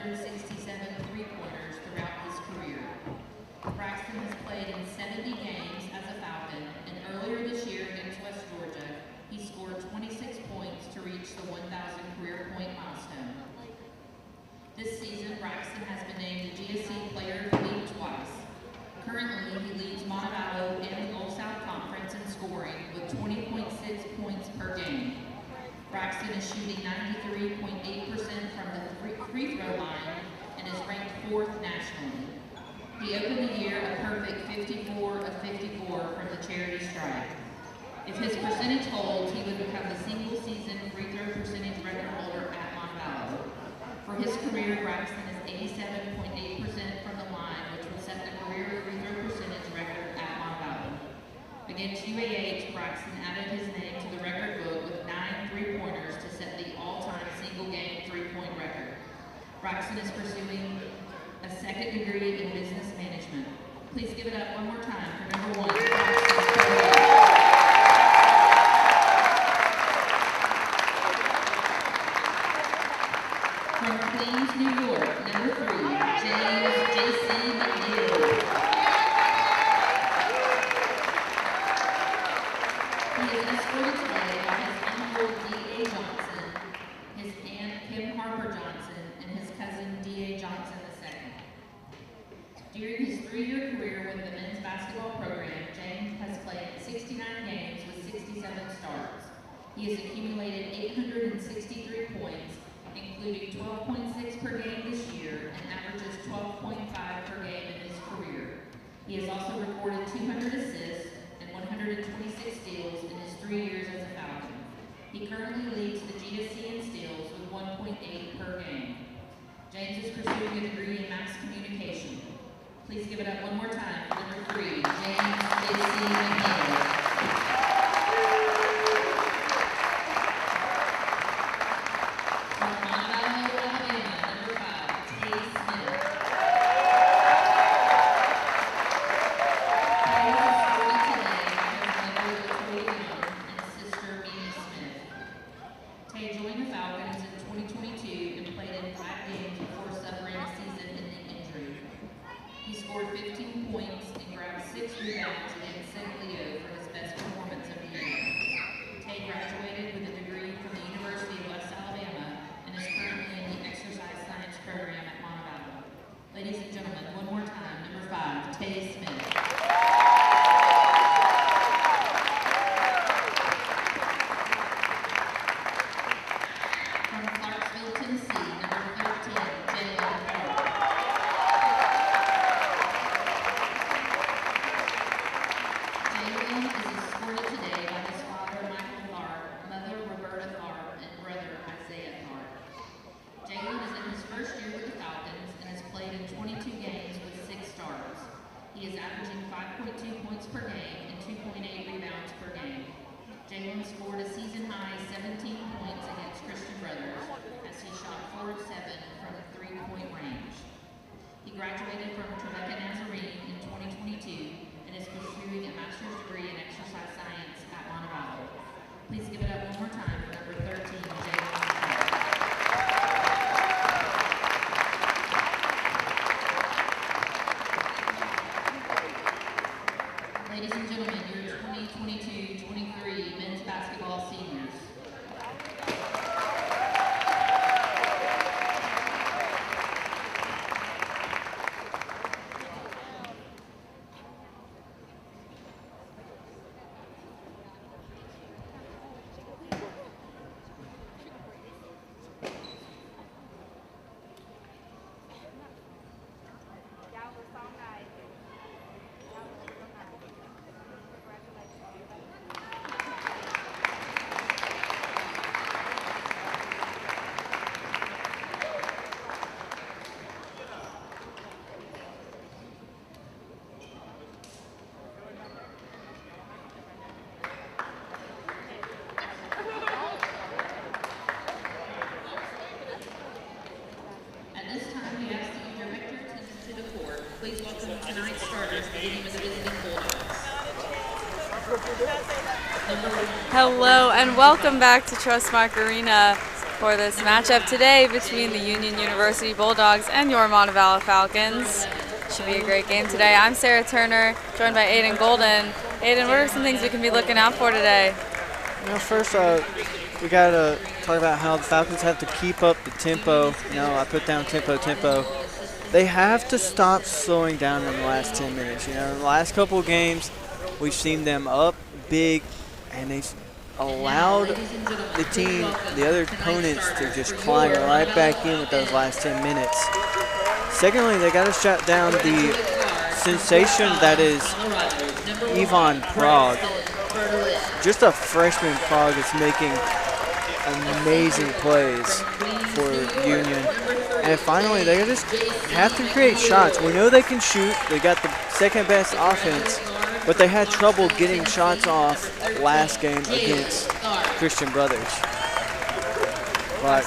167 three-pointers throughout his career. Braxton has played in 70 games as a Falcon, and earlier this year against West Georgia, he scored 26 points to reach the 1,000 career point milestone. This season, Braxton has been named the GSC Player of the Week twice. Currently, he leads Montevallo and the Gulf South Conference in scoring with 20.6 points per game. Braxton is shooting 93.8% from the free throw line and is ranked 4th nationally. He opened the year a perfect 54 of 54 from the charity stripe. If his percentage holds, he would become the single-season free throw percentage record holder at Montevallo. For his career, Braxton is 87.8% from the line, which would set the career free throw percentage record at Montevallo. Against UAH, Braxton added his name to the record book with 9 three-pointers to set the all-time single-game three-point record. Braxton is pursuing a second degree in business management. Please give it up one more time for number 1, Braxton. From Queens, New York, number 3, James J.C. McNeil. He is escorted today by his uncle D.A. Johnson, his aunt Kim Harper Johnson, and his cousin D.A. Johnson II. During his 3-year career with the men's basketball program, James has played 69 games with 67 starts. He has accumulated 863 points, including 12.6 per game this year and averages 12.5 per game in his career. He has also recorded 200 assists and 126 steals in his 3 years as a Falcon. He currently leads the GSC in steals with 1.8 per game. James is pursuing a degree in mass communication. Please give it up one more time for number 3, James J.C. McNeil. Ladies and gentlemen, your 2022-23 men's basketball seniors. Please welcome tonight's starters, beginning with the visiting Bulldogs. Hello and welcome back to Trustmark Arena. for this matchup today between the Union University Bulldogs and your Montevallo Falcons. Should be a great game today. I'm Sarah Turner, joined by Aiden Golden. Aiden, what are some things we can be looking out for today? First, we got to talk about how the Falcons have to keep up the tempo. I put down tempo. They have to stop slowing down in the last 10 minutes. In the last couple of games, we've seen them up big, and they've allowed the other opponents to just climb right back in with those last 10 minutes. Secondly, they got to shut down the sensation that is Yvonne Prague. Just a freshman Prague that's making amazing plays for Union. And finally, they just have to create shots. We know they can shoot. They got the second best offense, but they had trouble getting shots off last game against Christian Brothers. But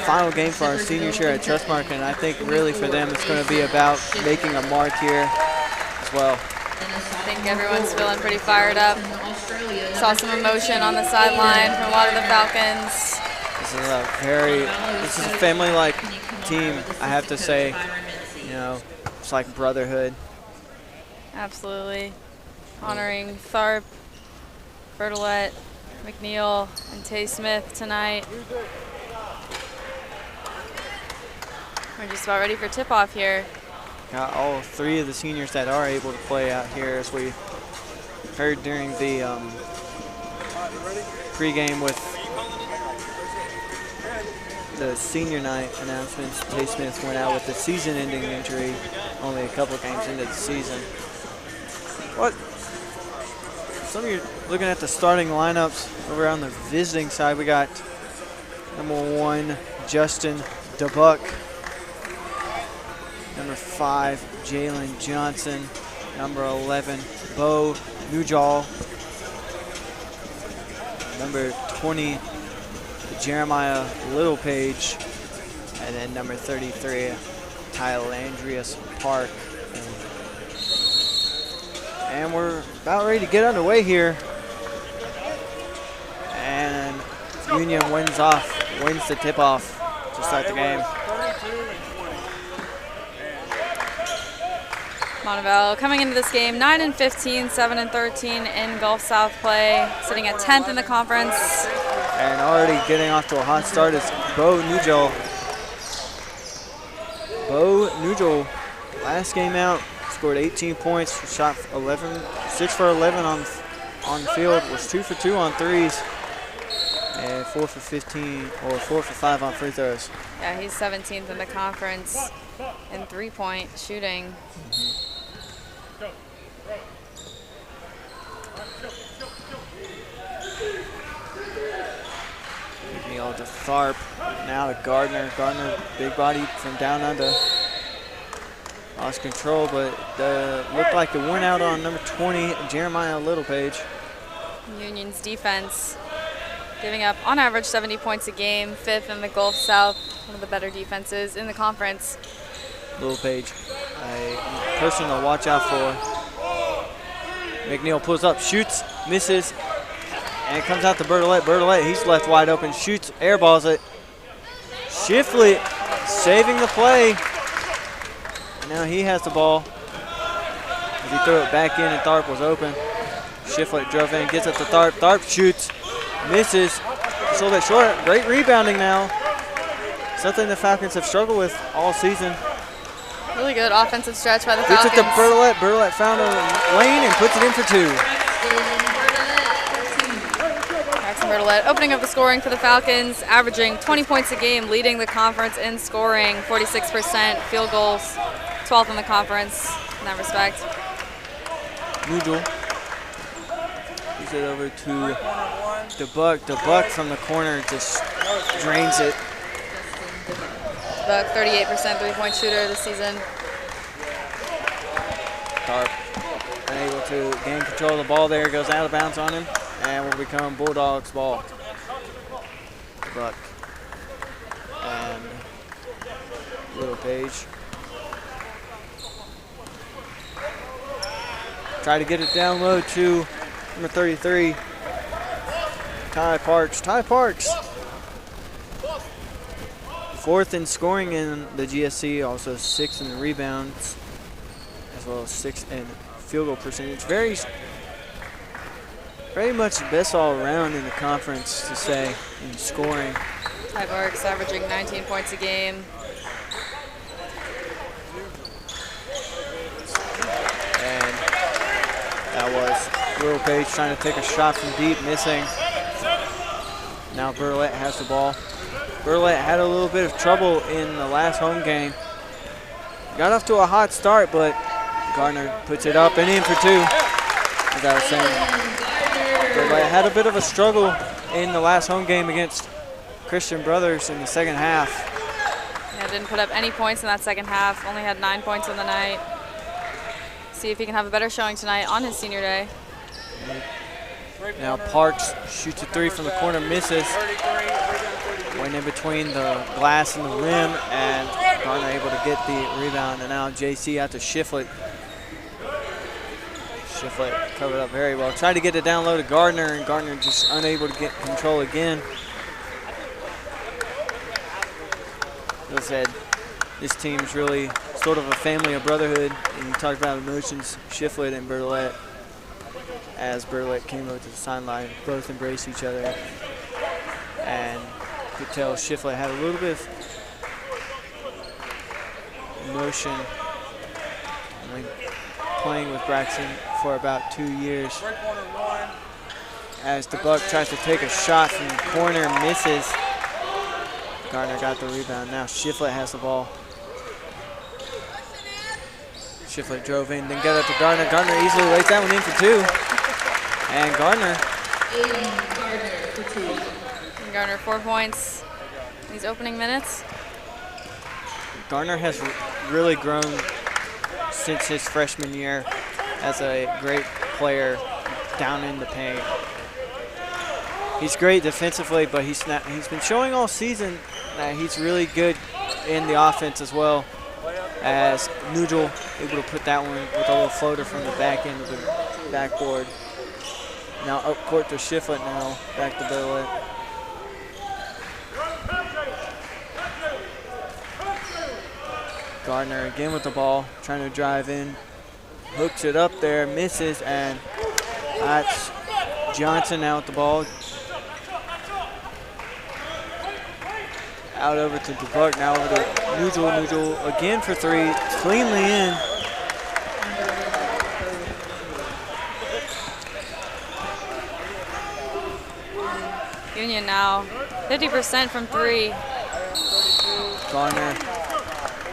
final game for our seniors here at Trustmark, and I think really for them it's going to be about making a mark here as well. I think everyone's feeling pretty fired up. Saw some emotion on the sideline from a lot of the Falcons. This is a family-like team, I have to say. It's like brotherhood. Absolutely. Honoring Tharp, Bertolette, McNeil, and Tay Smith tonight. We're just about ready for tip-off here. Got all three of the seniors that are able to play out here, as we heard during the pregame with the senior night announcements. Tay Smith went out with a season-ending injury, only a couple of games into the season. Some of you looking at the starting lineups over on the visiting side. We got number 1, Justin DeBuck. Number 5, Jalen Johnson. Number 11, Bo Nujal. Number 20, Jeremiah Littlepage. And then number 33, Kyle Andreas Park. And we're about ready to get underway here. And Union wins the tip-off to start the game. Montevallo coming into this game 9-15, 7-13 in Gulf South play, sitting at 10th in the conference. And already getting off to a hot start is Bo Nujal. Bo Nujal, last game out, scored 18 points, shot 6 for 11 on the field, was 2 for 2 on threes, and 4 for 15 or 4 for 5 on free throws. Yeah, he's 17th in the conference in three-point shooting. McNeil to Tharp, now to Gardner. Gardner, big body from down under. Lost control, but looked like it went out on number 20, Jeremiah Littlepage. Union's defense giving up, on average, 70 points a game, 5th in the Gulf South, one of the better defenses in the conference. Littlepage, a person to watch out for. McNeil pulls up, shoots, misses, and it comes out to Bertolette. Bertolette, he's left wide open, shoots, airballs it. Shiflett saving the play. And now he has the ball. As he threw it back in and Tharp was open. Shiflett drove in, gets it to Tharp. Tharp shoots, misses, just a little bit short. Great rebounding now. Something the Falcons have struggled with all season. Really good offensive stretch by the Falcons. Gets it to Bertolette. Bertolette found a lane and puts it in for 2. Jackson Bertolette opening up the scoring for the Falcons, averaging 20 points a game, leading the conference in scoring, 46% field goals, 12th in the conference in that respect. Nugel. Gives it over to DeBuck. DeBuck from the corner just drains it. DeBuck, 38% three-point shooter this season. Tharp unable to gain control of the ball there, goes out of bounds on him, and will become Bulldogs ball. DeBuck and Littlepage. Try to get it down low to number 33, Ty Parks. Ty Parks 4th in scoring in the GSC, also 6th in the rebounds, as well as 6th in field goal percentage. Very much the best all around in the conference to say in scoring. Tybark's averaging 19 points a game. And that was Little Page trying to take a shot from deep, missing. Now Burlette has the ball. Burlette had a little bit of trouble in the last home game. Got off to a hot start, but Gardner puts it up and in for 2. As I was saying, Burlette had a bit of a struggle in the last home game against Christian Brothers in the second half. Yeah, didn't put up any points in that second half. Only had 9 points on the night. See if he can have a better showing tonight on his senior day. Now Parks shoots a 3 from the corner, misses. Went in between the glass and the rim, and Gardner able to get the rebound. And now JC out to Shiflett. Shiflett covered up very well. Tried to get it down low to Gardner, and Gardner just unable to get control again. As I said, this team's really sort of a family of brotherhood, and you talked about emotions, Shiflett and Burlette. As Burlette came over to the sideline, both embraced each other, and you could tell Shiflett had a little bit of emotion when playing with Braxton for about 2 years. As the Buck tries to take a shot from the corner, misses. Gardner got the rebound. Now Shiflett has the ball. Shiflett drove in, then got it to Gardner. Gardner easily lays that one in for 2. And Gardner. Gardner 4 points in these opening minutes. Gardner has really grown since his freshman year as a great player down in the paint. He's great defensively, but he's been showing all season that he's really good in the offense as well. As Nugel able to put that one with a little floater from the back end of the backboard. Now up court to Shiflett now, back to Burlette. Gardner again with the ball, trying to drive in. Hooks it up there, misses, and that's Johnson now with the ball. Out over to DeBuck, now over to Nugel. Nugel again for 3, cleanly in. Union now 50% from 3. Gardner,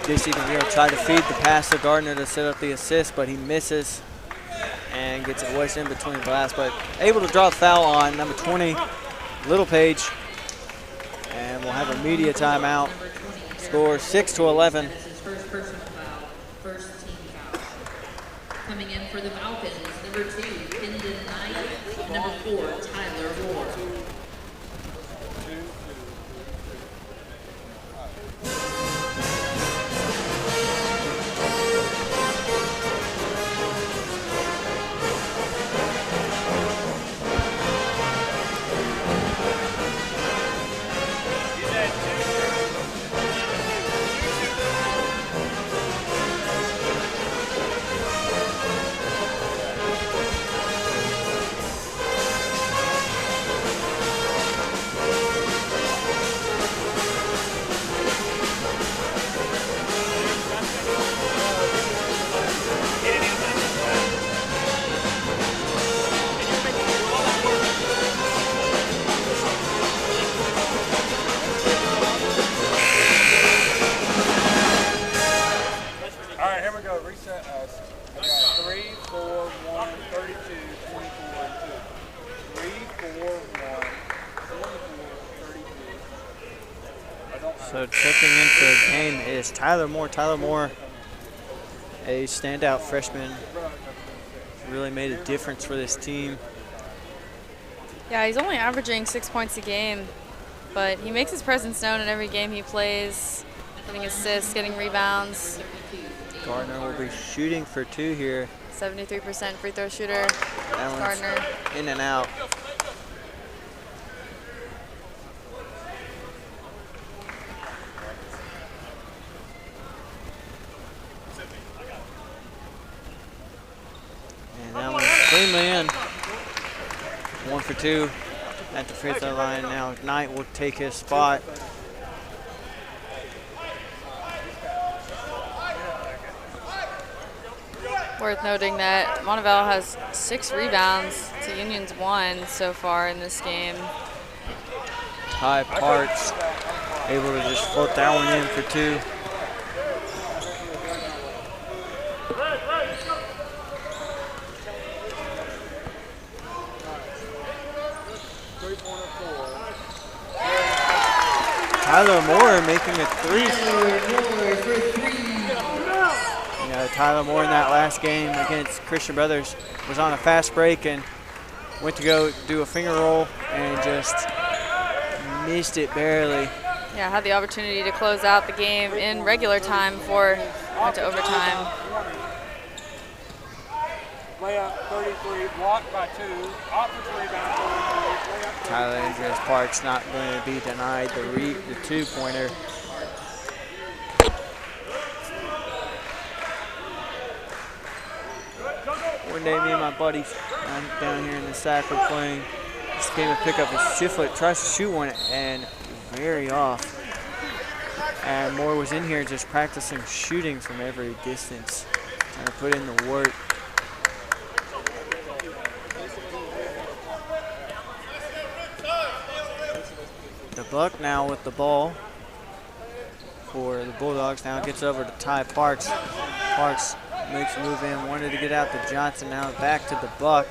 JC DeVille tried to feed the pass to Gardner to set up the assist, but he misses and gets it wedged in between the glass, but able to draw a foul on number 20, Little Page. And we'll have a media timeout. Score 6-11. This is first personal foul, first team foul. Coming in for the Falcons, number 2, Kendon Knight, and number 4, Tyler Ward. So checking in for the game is Tyler Moore. Tyler Moore, a standout freshman, really made a difference for this team. Yeah, he's only averaging 6 points a game, but he makes his presence known in every game he plays, getting assists, getting rebounds. Gardner will be shooting for 2 here. 73% free throw shooter, That one's Gardner. in and out. cleanly in. 1 for 2 at the free throw line. Now Knight will take his spot. Worth noting that Montevallo has 6 rebounds to Union's 1 so far in this game. Ty Parks able to just float that one in for 2. Tyler Moore making a 3. You know, Tyler Moore in that last game against Christian Brothers was on a fast break and went to go do a finger roll and just missed it barely. Yeah, had the opportunity to close out the game in regular time before it went to overtime. Layup 33, blocked by 2. Offensive rebound 33. Tyler Andreas Parks not going to be denied the 2-pointer. One day, me and my buddies down here in the sack were playing this game of pickup, and Shiflett tries to shoot one and very off. And Moore was in here just practicing shooting from every distance, trying to put in the work. The Buck now with the ball for the Bulldogs. Now gets over to Ty Parks. Parks makes a move in, wanted to get out to Johnson. Now back to the Buck.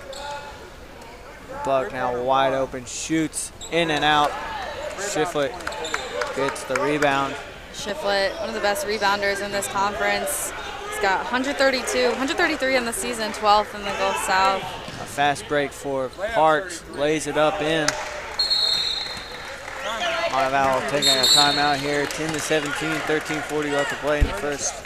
Buck now wide open, shoots in and out. Shiflett gets the rebound. Shiflett, one of the best rebounders in this conference. He's got 133 in the season, 12th in the Gulf South. A fast break for Parks, lays it up in. Montevallo taking a timeout here, 10-17, 13:40 left to play in the first.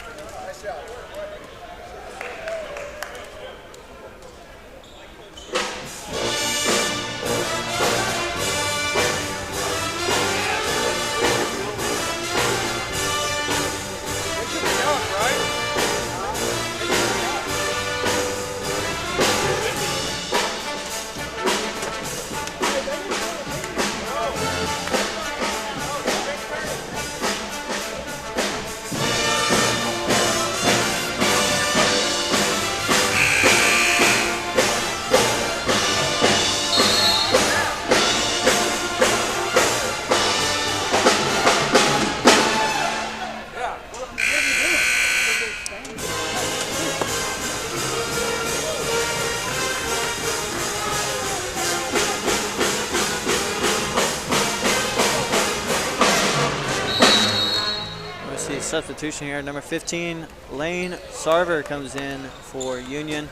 Substitution here, number 15, Lane Sarver comes in for Union.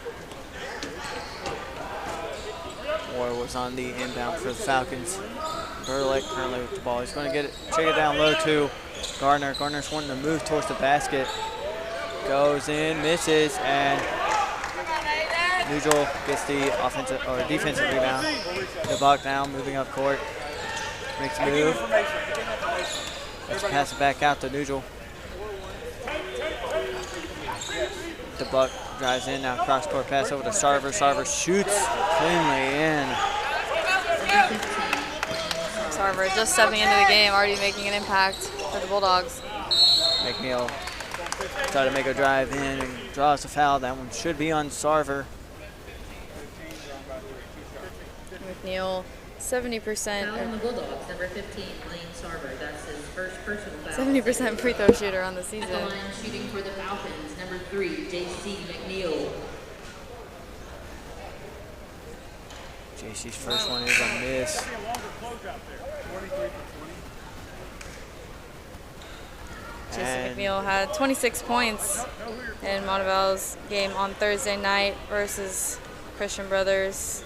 Moore was on the inbound for the Falcons. Burlick currently with the ball. He's going to get it, check it down low to Gardner. Gardner's wanting to move towards the basket. Goes in, misses, and Neutral gets the offensive or defensive rebound. The Buck now moving up court. Makes a move. Let's pass it back out to Neutral. The Buck drives in, now cross-court pass over to Sarver. Sarver shoots cleanly in. Sarver just stepping into the game, already making an impact for the Bulldogs. McNeil try to make a drive in and draws a foul. That one should be on Sarver. McNeil, 70%. Foul on the Bulldogs, number 15, Lane Sarver. That's his first personal foul. 70% free throw shooter on the At the season. line shooting for the Falcons, number 3, J.C. McNeil. JC's first one is a miss. Jason McNeil had 26 points in Montevallo's game on Thursday night versus Christian Brothers.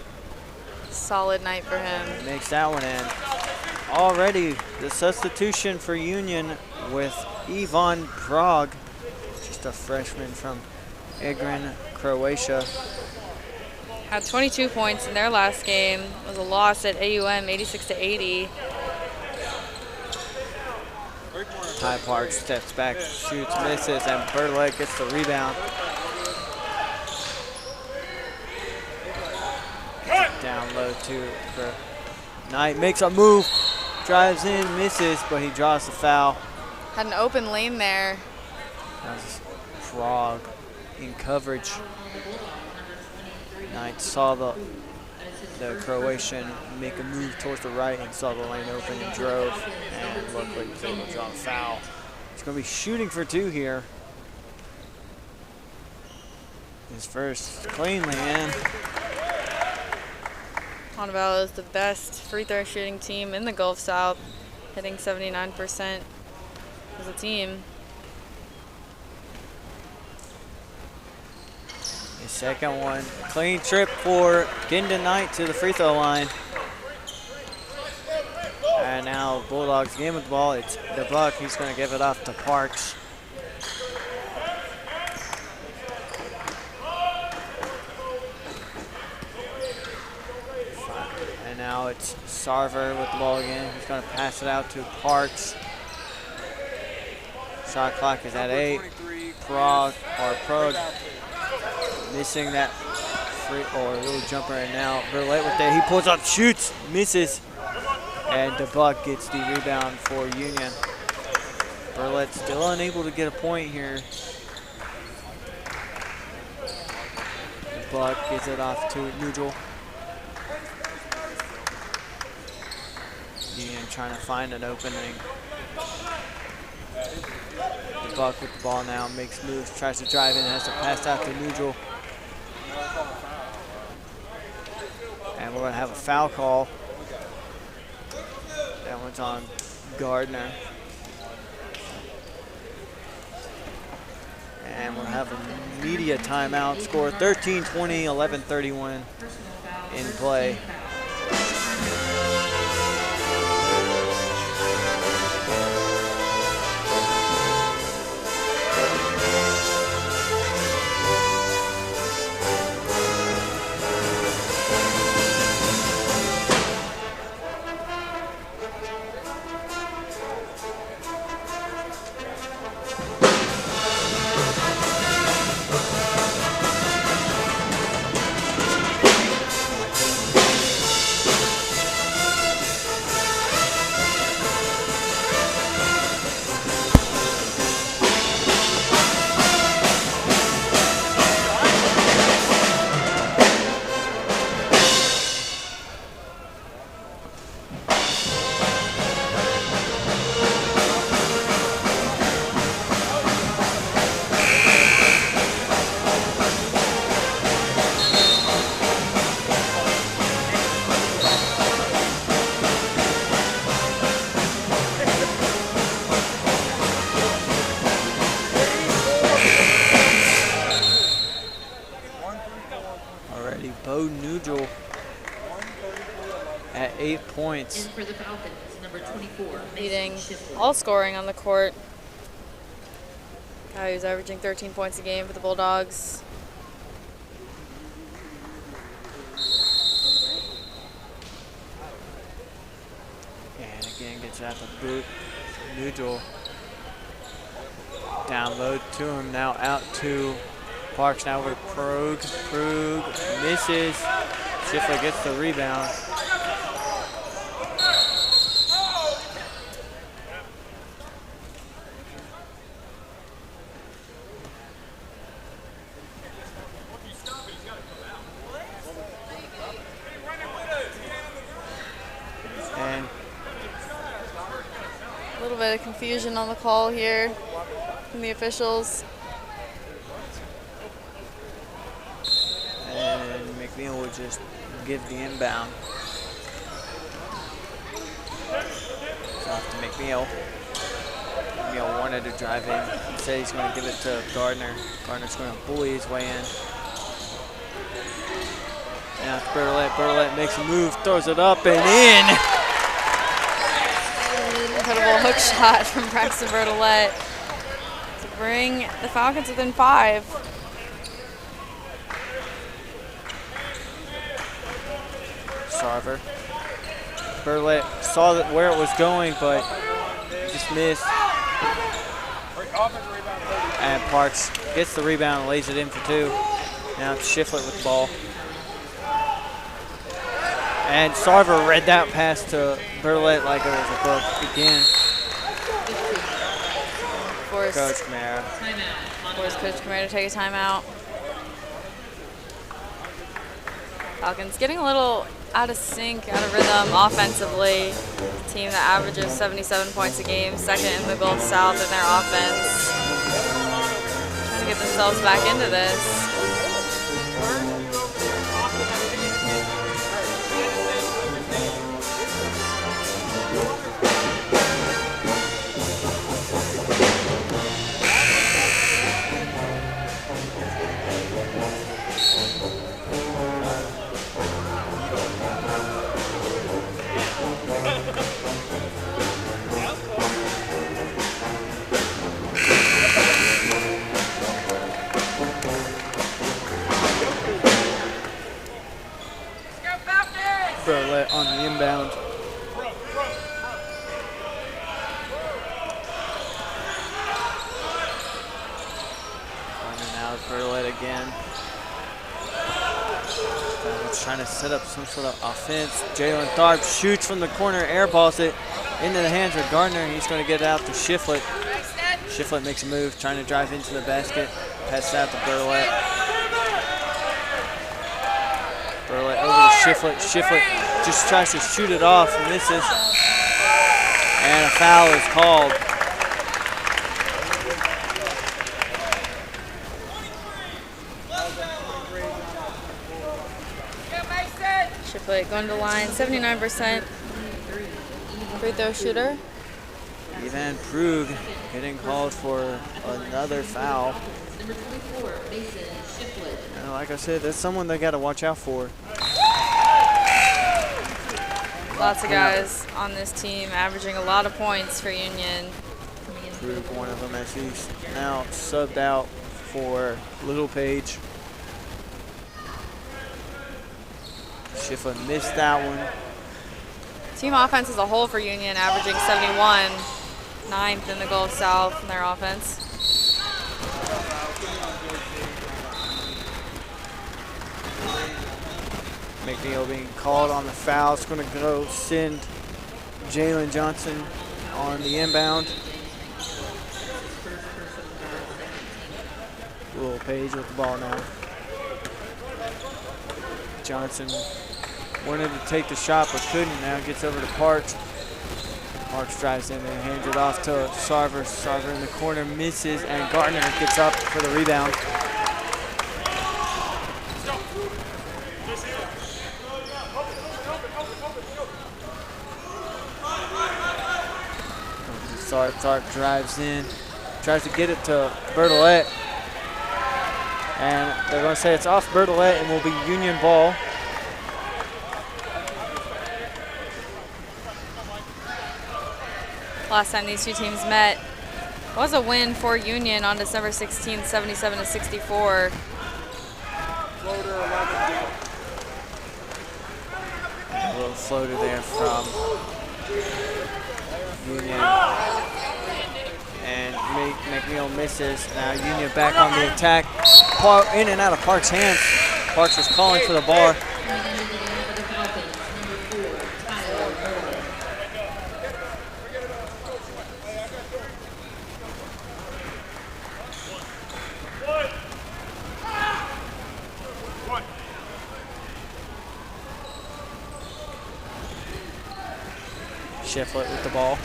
Solid night for him. Makes that one in. Already the substitution for Union with Ivan Prague, just a freshman from Egrin, Croatia. Had 22 points in their last game. It was a loss at AUM, 86-80. Ty Parks steps back, shoots, misses, and Burlick gets the rebound. Down low to Knight. Makes a move. Drives in, misses, but he draws the foul. Had an open lane there. That was Frog in coverage. Knight saw the Croatian make a move towards the right and saw the lane open and drove, and luckily was able to draw a foul. He's going to be shooting for 2 here. His first cleanly in. Montevallo is the best free throw shooting team in the Gulf South, hitting 79% as a team. His second one, clean trip for Gendon Knight to the free throw line. And now Bulldogs game with the ball. It's the Buck. He's going to give it off to Parks. And now it's Sarver with the ball again. He's going to pass it out to Parks. Shot clock is at 8. Prague missing that free or little jumper, and now Burlett with that. He pulls up, shoots, misses, and DeBuck gets the rebound for Union. Burlett still unable to get a point here. DeBuck gets it off to Neutral. Union trying to find an opening. DeBuck with the ball now, makes moves, tries to drive in, has to pass out to Neutral. And we're going to have a foul call. That one's on Gardner. And we'll have a media timeout. Score 13-20, 11-31 in play. At 8 points. And for the Falcons, number 24. Leading all scoring on the court. Guy who's averaging 13 points a game for the Bulldogs. And again gets at the boot. Neutral. Down low to him, now out to Parks, now with Krug. Krug misses. Schiffler gets the rebound. And A little bit of confusion on the call here from the officials. And McNeil would just give the inbound. It's off to McNeil. McNeil wanted to drive in. He said he's going to give it to Gardner. Gardner's going to bully his way in. Now it's Bertolette. Bertolette makes a move, throws it up and in. Incredible hook shot from Braxton Bertolette to bring the Falcons within 5. Sarver. Bertolette saw that where it was going, but just missed. And Parks gets the rebound and lays it in for 2. Now it's Shiflett with the ball. And Sarver read that pass to Bertolette like it was a book again. Coach Camara. Timeout. Coach Camara to take a timeout. Falcons getting a little out of sync, out of rhythm offensively. A team that averages 77 points a game, second in the Gulf South in their offense. Trying to get themselves back into this. Bertolette on the inbound. Running out Bertolette again. He's trying to set up some sort of offense. Jalen Tharp shoots from the corner, airballs it into the hands of Gardner. He's going to get it out to Shiflett. Shiflett makes a move, trying to drive into the basket. Passes out to Bertolette. Bertolette over to Shiflett. Shiflett just tries to shoot it off, misses. And a foul is called. Shiflett going to the line, 79% free throw shooter. Evan Prug getting called for another foul. Number 24, Mason Shiflett. And like I said, that's someone they got to watch out for. Lots of guys on this team averaging a lot of points for Union. Prug, one of them, as he's now subbed out for Little Page. Shiflett missed that one. Team offense as a whole for Union averaging 71, 9th in the Gulf South in their offense. McNeil being called on the foul. It's going to go send Jalen Johnson on the inbound. Little Page with the ball now. Johnson wanted to take the shot but couldn't. Now gets over to Parks. Parks drives in and hands it off to Sarver. Sarver in the corner misses, and Gardner gets up for the rebound. Sarver drives in, tries to get it to Bertolette. And they're going to say it's off Bertolette and will be Union ball. Last time these two teams met was a win for Union on December 16th, 77-64. A little floater there from Union. And McNeil misses. Now Union back on the attack. In and out of Parks' hands. Parks was calling for the bar. Shiflett with the ball.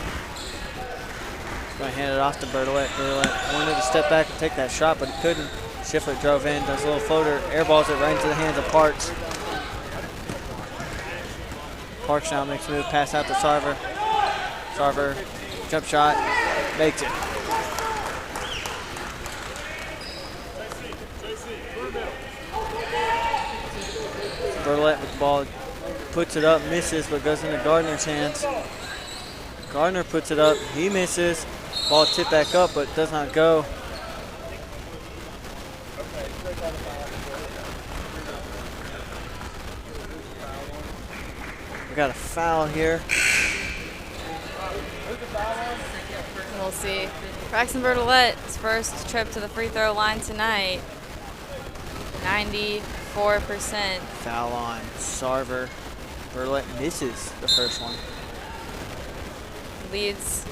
Going to hand it off to Bertolette. Bertolette wanted to step back and take that shot, but he couldn't. Shiflett drove in, does a little floater, airballs it right into the hands of Parks. Parks now makes a move, pass out to Sarver. Sarver, jump shot, makes it. Bertolette with the ball, puts it up, misses, but goes into Gardner's hands. Gardner puts it up, he misses. Ball tipped back up, but does not go. We got a foul here. We'll see. Braxton Bertolette's first trip to the free throw line tonight. 94%. Foul on Sarver. Burlett misses the first one. Leads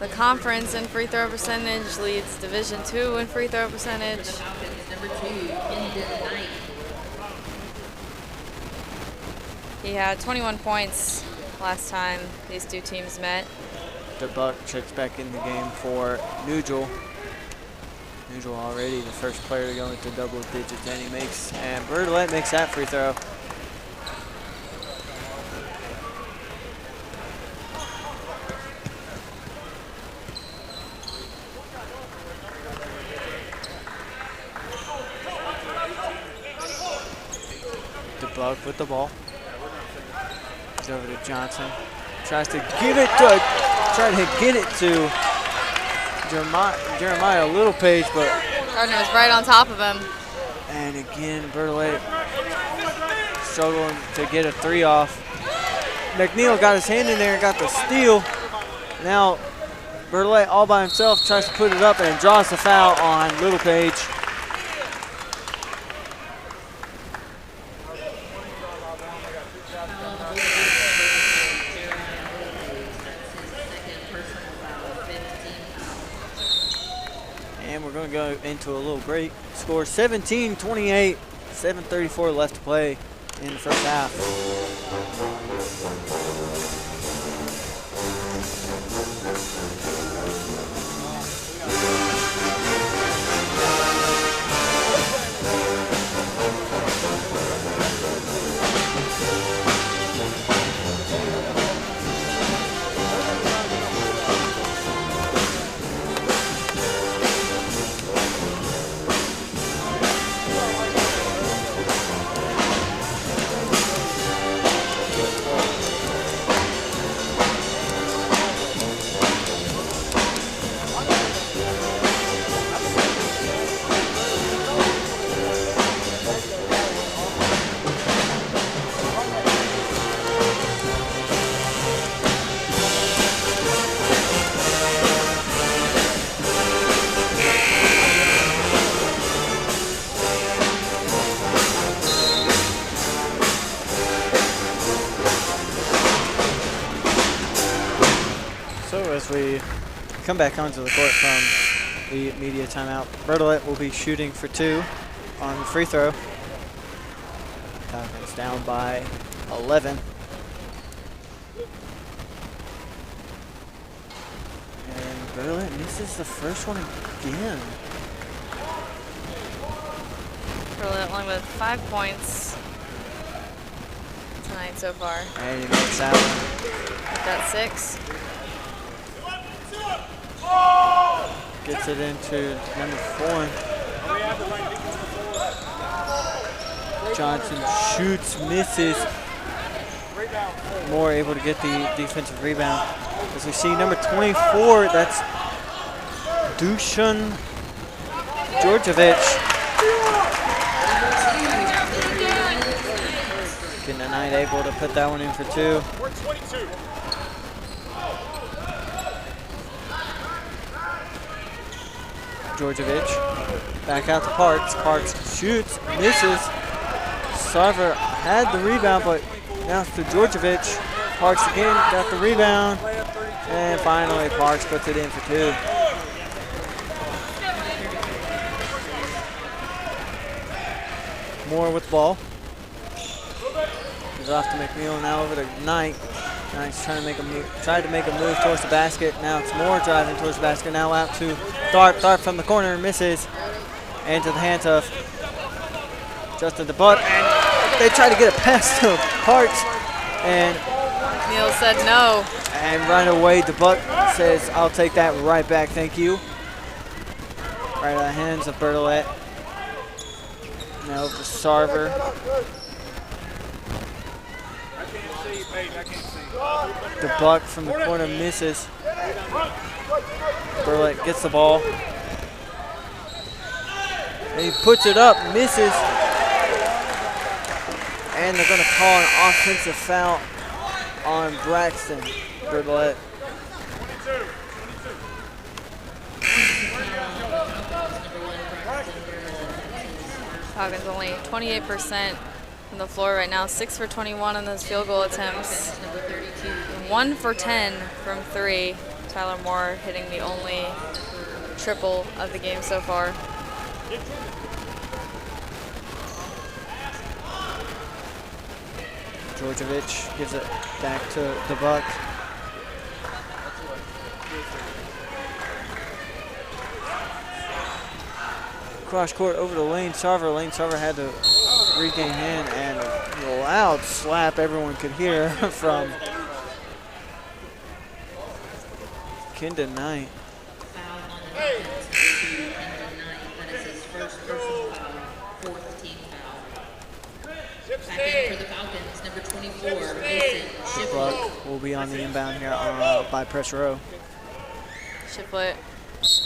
the conference in free throw percentage, leads Division II in free throw percentage. Falcons, number 2, Kennedy Knight. He had 21 points last time these two teams met. DeBuck checks back in the game for Nugel. Nugel already the first player to go into double digits, and he makes, and Burlett makes that free throw. DeBuck with the ball. He's over to Johnson. Tries to give it to, Jeremiah Littlepage, but Gardner was right on top of him. and again Burlett struggling to get a 3 off. McNeil got his hand in there and got the steal. Now Burlett all by himself tries to put it up and draws the foul on Littlepage. And we're going to go into a little break. Score 17-28, 7:34 left to play in the first half. As we come back onto the court from the media timeout, Burlett will be shooting for 2 on the free throw. Falcons down by 11. And Burlett misses the first one again. Burlett only with 5 points tonight so far. And he makes that one. We've got 6. Gets it into number 4. Johnson shoots, misses. Moore able to get the defensive rebound. As we see number 24, that's Dusan Djordjevic. Getting a Knight able to put that one in for 2. Djordjevic back out to Parks. Parks shoots, misses. Sarver had the rebound, but now it's to Djordjevic. Parks again got the rebound. And finally Parks puts it in for 2. Moore with the ball. He's off to McNeil, now over to Knight. Knight's trying to make a move, tried to make a move towards the basket. Now it's Moore driving towards the basket. Now out to Tharp. Tharp from the corner misses. And to the hands of Justin DeBuck. And they try to get a pass to Parks. And Neal said no. And right away DeBuck says, I'll take that right back, thank you. Right out of the hands of Burlett. Now over to Sarver. DeBuck from the corner misses. Burlett gets the ball. And he puts it up, misses. And they're going to call an offensive foul on Braxton Burlett. Falcons only 28% from the floor right now. 6 for 21 on those field goal attempts. 1 for 10 from 3. Tyler Moore hitting the only triple of the game so far. Georgievich gives it back to the Buck. Cross court over to Lane Sarver. Lane Sarver had to regain hand, and a loud slap everyone could hear from Kendon Knight. Foul on the defense to Kendon Knight. That is his first personal foul, 4th team foul. Back in for the Falcons, number 24, Mason Shiflett. Buck will be on the inbound here by press row. Shiflett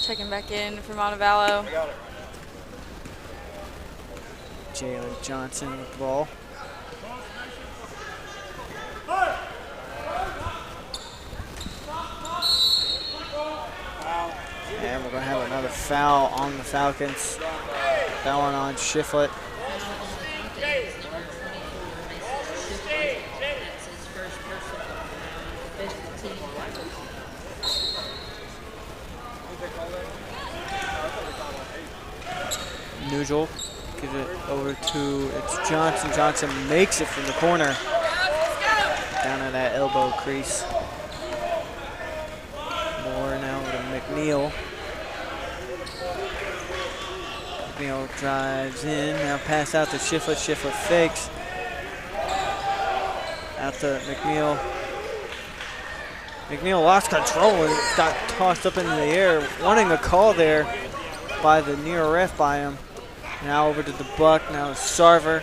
checking back in for Montevallo. Jalen Johnson with the ball. And we're going to have another foul on the Falcons. That one on Shiflett. Nugel gives it over to, it's Johnson. Johnson makes it from the corner. Down at that elbow crease. Moore now to McNeil. McNeil drives in, now pass out to Shiflett. Shiflett fakes. Out to McNeil. McNeil lost control and got tossed up into the air, wanting a call there by the near ref by him. Now over to the Buck, now it's Sarver.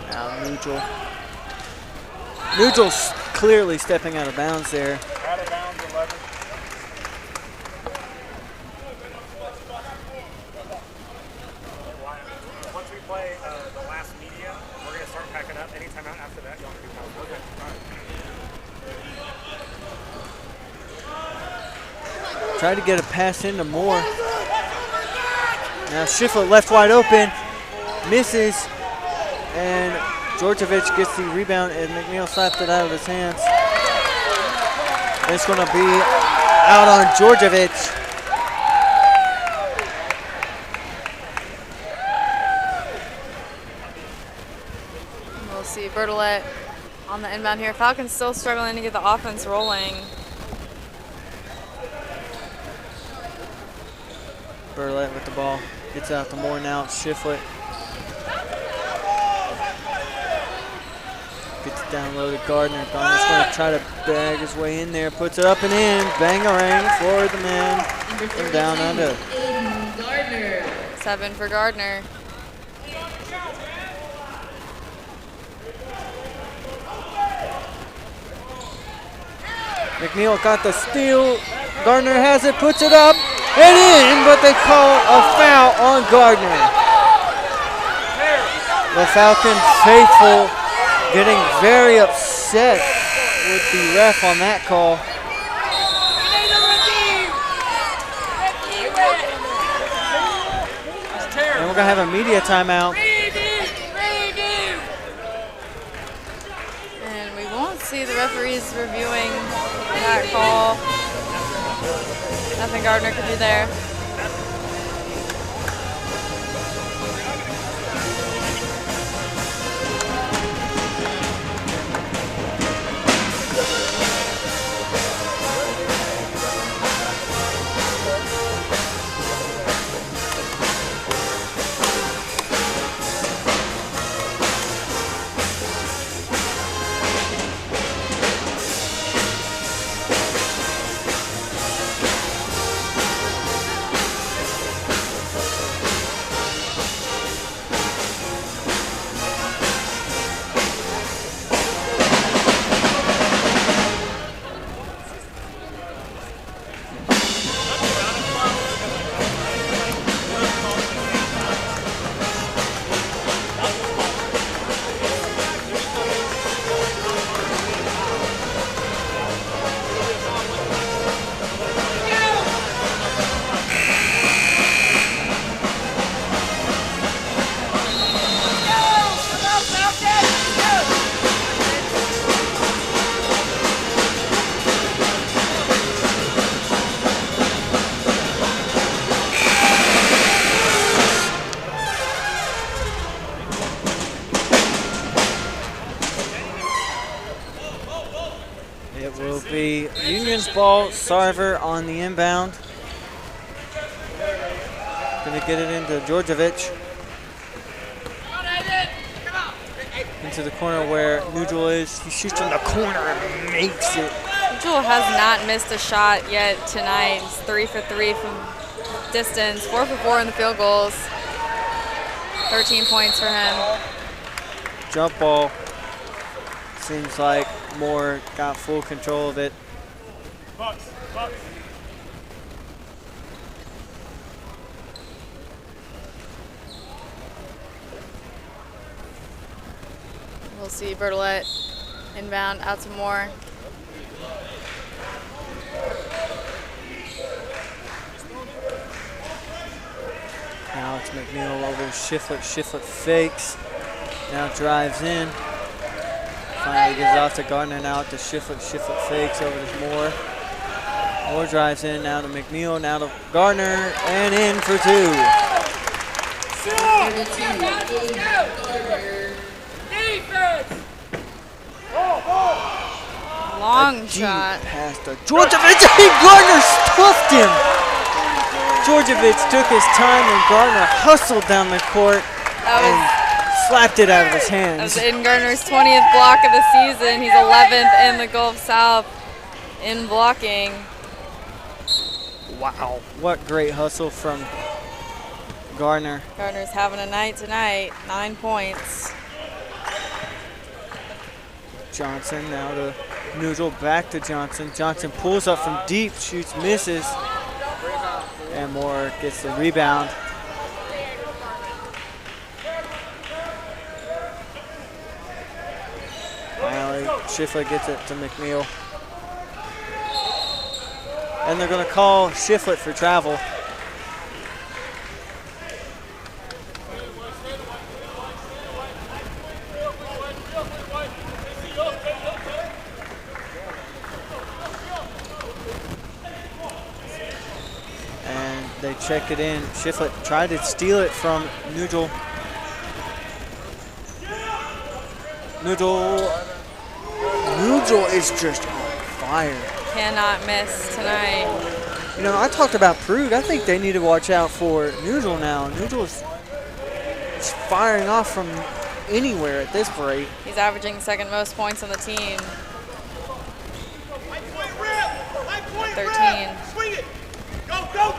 Now Nugel. Nugel's clearly stepping out of bounds there. Out of bounds, 11. Once we play the last media, we're going to start packing up. Any time out after that, y'all can do that. Okay. All right. Tried to get a pass into Moore. Now Shiflett left wide open, misses, and Georgievich gets the rebound, and McNeil slapped it out of his hands. It's going to be out on Georgievich. We'll see Bertolet on the inbound here. Falcons still struggling to get the offense rolling. Bertolet with the ball. Gets out to Moore now. Shiflett. Gets it down low to Gardner. Gardner's going to try to bag his way in there. Puts it up and in. Bangarang for the man from down under. Gardner. 7 for Gardner. McNeil got the steal. Gardner has it, puts it up and in, but they call a foul on Gardner. The Falcon faithful getting very upset with the ref on that call. And we're going to have a media timeout. And we won't see the referees reviewing that call. Nothing Gardner could do there. Union's ball. Sarver on the inbound. Gonna get it into Georgievich. Into the corner where Nugel is. He shoots in the corner and makes it. Nugel has not missed a shot yet tonight. He's 3 for 3 from distance, 4 for 4 in the field goals. 13 points for him. Jump ball. Seems like Moore got full control of it. Bucks. We'll see Bertolet inbound out to Moore. Now it's McNeil over to Shiflett. Shiflett fakes. Now drives in. Finally gives it off to Gardner. Now to Shiflett. Shiflett fakes over to Moore. Moore drives in. Now to McNeil. Now to Gardner. And in for 2. Long shot. Pass to Georgievich. Gardner stuffed him. Georgievich took his time and Gardner hustled down the court and slapped it out of his hands. That was Aiden Gardner's 20th block of the season. He's 11th in the Gulf South in blocking. Wow, what great hustle from Gardner. Gardner's having a night tonight, 9 points. Johnson now to Nugel, back to Johnson. Johnson pulls up from deep, shoots, misses. And Moore gets the rebound. Finally, Shiflett gets it to McNeil. And they're going to call Shiflett for travel. And they check it in. Shiflett tried to steal it from Nugel. Nugel is just on fire. Cannot miss tonight. You know, I talked about Prude. I think they need to watch out for Nugel now. Nugel is firing off from anywhere at this rate. He's averaging second most points on the team. 13. Swing it. Go.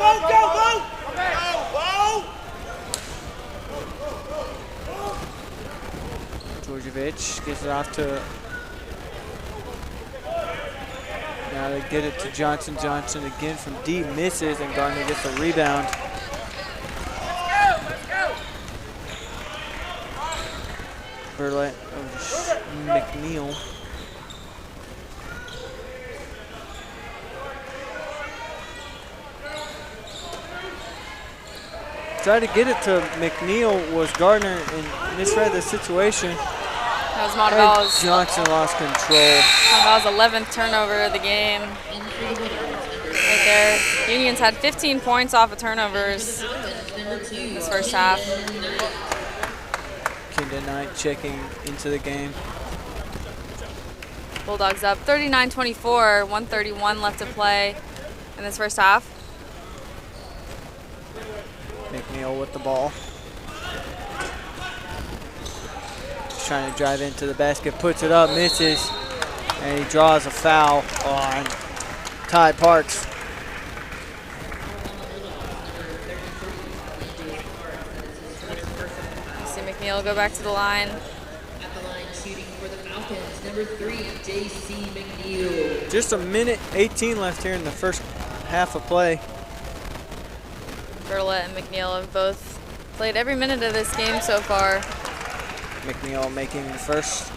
Georgievich gets it off to. Now they get it to Johnson. Johnson again from deep, misses, and Gardner gets the rebound. Bertolet over to McNeil. Tried to get it to McNeil was Gardner and misread the situation. That was Montevallo's. Johnson lost control. Montevallo's 11th turnover of the game. Right there. Union's had 15 points off of turnovers this first half. Kenda Knight checking into the game. Bulldogs up 39-24, 1:31 left to play in this first half. McNeil with the ball. He's trying to drive into the basket, puts it up, misses, and he draws a foul on Ty Parks. You see McNeil go back to the line. At the line shooting for the Falcons, number 3, J.C. McNeil. Just a minute 18 left here in the first half of play. Bertolet and McNeil have both played every minute of this game so far. McNeil making the first.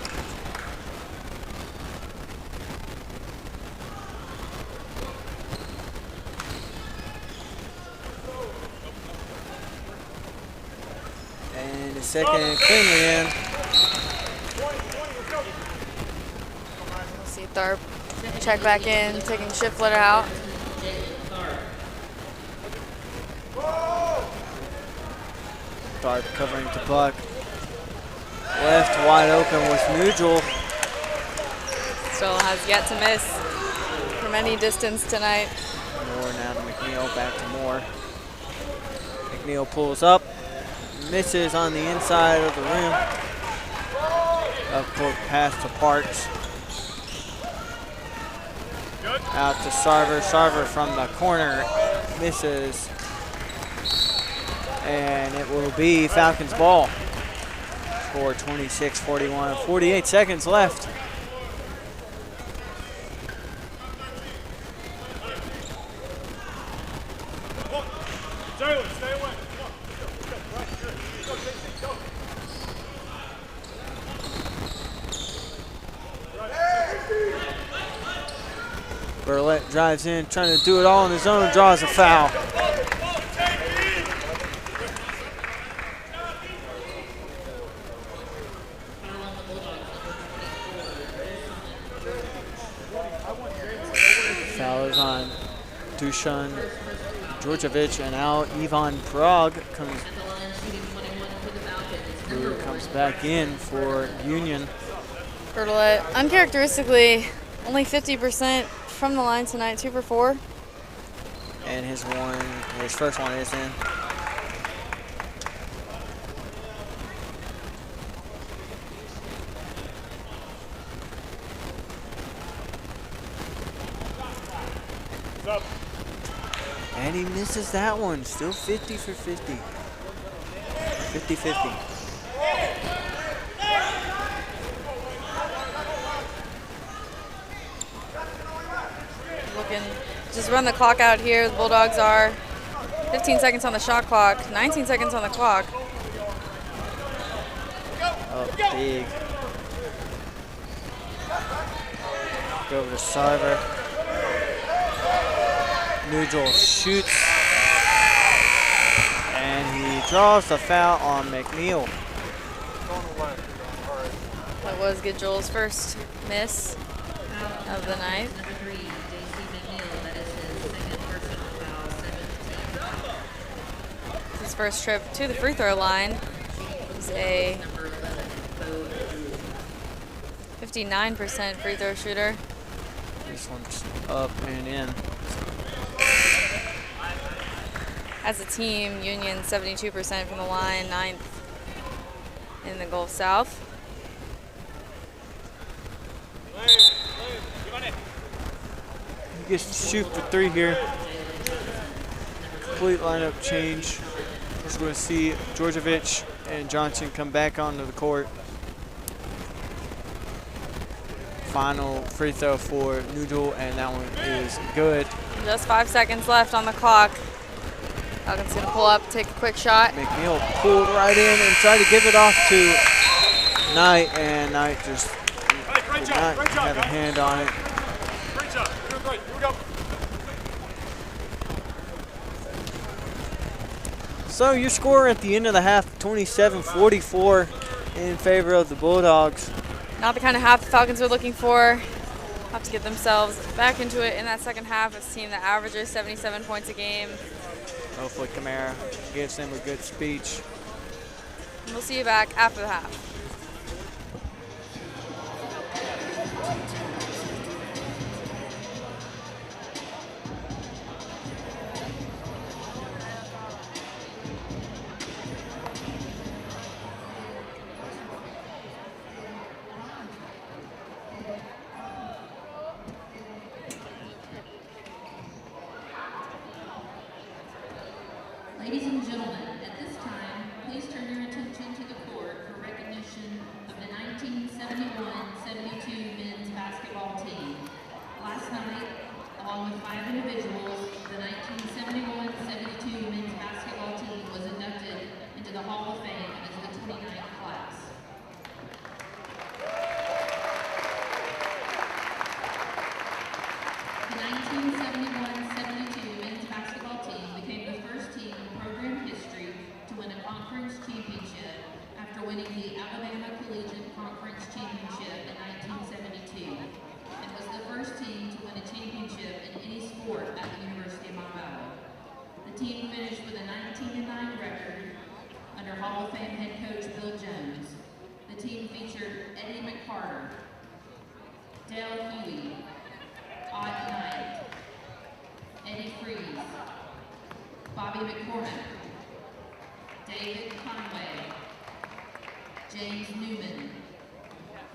And the second cleanly in. We'll see Tharp check back in, taking Shiflett out. Tharp covering to Buck. Left wide open was Nugel. Still has yet to miss from any distance tonight. Moore now to McNeil, back to Moore. McNeil pulls up, misses on the inside of the rim. Up court pass to Parks. Out to Sarver. Sarver from the corner misses. And it will be Falcons ball. Score 26-41, 48 seconds left. Stay away. Burlett drives in, trying to do it all on his own, draws a foul. Foul is on Dusan Djordjevic, and now Ivan Prague comes back in for Union. Bertolet, uncharacteristically, only 50% from the line tonight, 2 for 4. And his first one is in. And he misses that one. Still 50 for 50. 50-50. Looking, just run the clock out here. The Bulldogs are 15 seconds on the shot clock, 19 seconds on the clock. Oh, big. Go over to Sarver. Nugel shoots. And he draws the foul on McNeil. That was Gidgel's first miss of the night. His first trip to the free throw line is a 59% free throw shooter. This one's up and in. As a team, Union 72% from the line, 9th in the Gulf South. He gets to shoot for 3 here. Complete lineup change. We're going to see Djordjevic and Johnson come back onto the court. Final free throw for Nugel, and that one is good. Just 5 seconds left on the clock. Falcons gonna pull up, take a quick shot. McNeil pulled right in and tried to give it off to Knight, and Knight just did not have a hand on it. Great job. You're doing great. Here we go. So your score at the end of the half, 27-44 in favor of the Bulldogs. Not the kind of half the Falcons are looking for. Have to get themselves back into it in that second half. It's a team that averages 77 points a game. Hopefully Kamara gives them a good speech. And we'll see you back after the half. Ladies and gentlemen, at this time, please turn your attention to the court for recognition of the 1971-72 men's basketball team. Last night, along with 5 individuals, the 1971-72 men's basketball team was inducted into the Hall of Fame as the 29th class. The 1971-72 men's basketball team became the first team in program history to win a conference championship after winning the Alabama Collegiate Conference Championship in 1972, and was the first team to win a championship in any sport at the University of Montevallo. The team finished with a 19-9 record under Hall of Fame head coach Bill Jones. The team featured Eddie McCarter, Dale Huey, Ott Knight, Eddie Freeze, Bobby McCormick, David Conway, James Newman,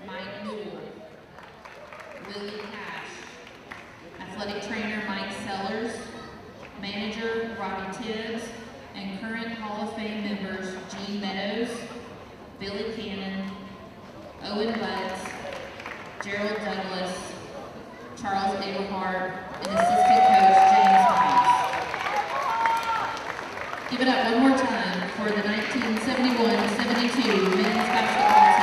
Mike Newell, Willie Cash, athletic trainer Mike Sellers, manager Robbie Tibbs, and current Hall of Fame members Gene Meadows, Billy Cannon, Owen Butts, Gerald Douglas, Charles Aberhart, and assistant coach James Banks. Give it up one more time for the 1971-72 men's basketball team.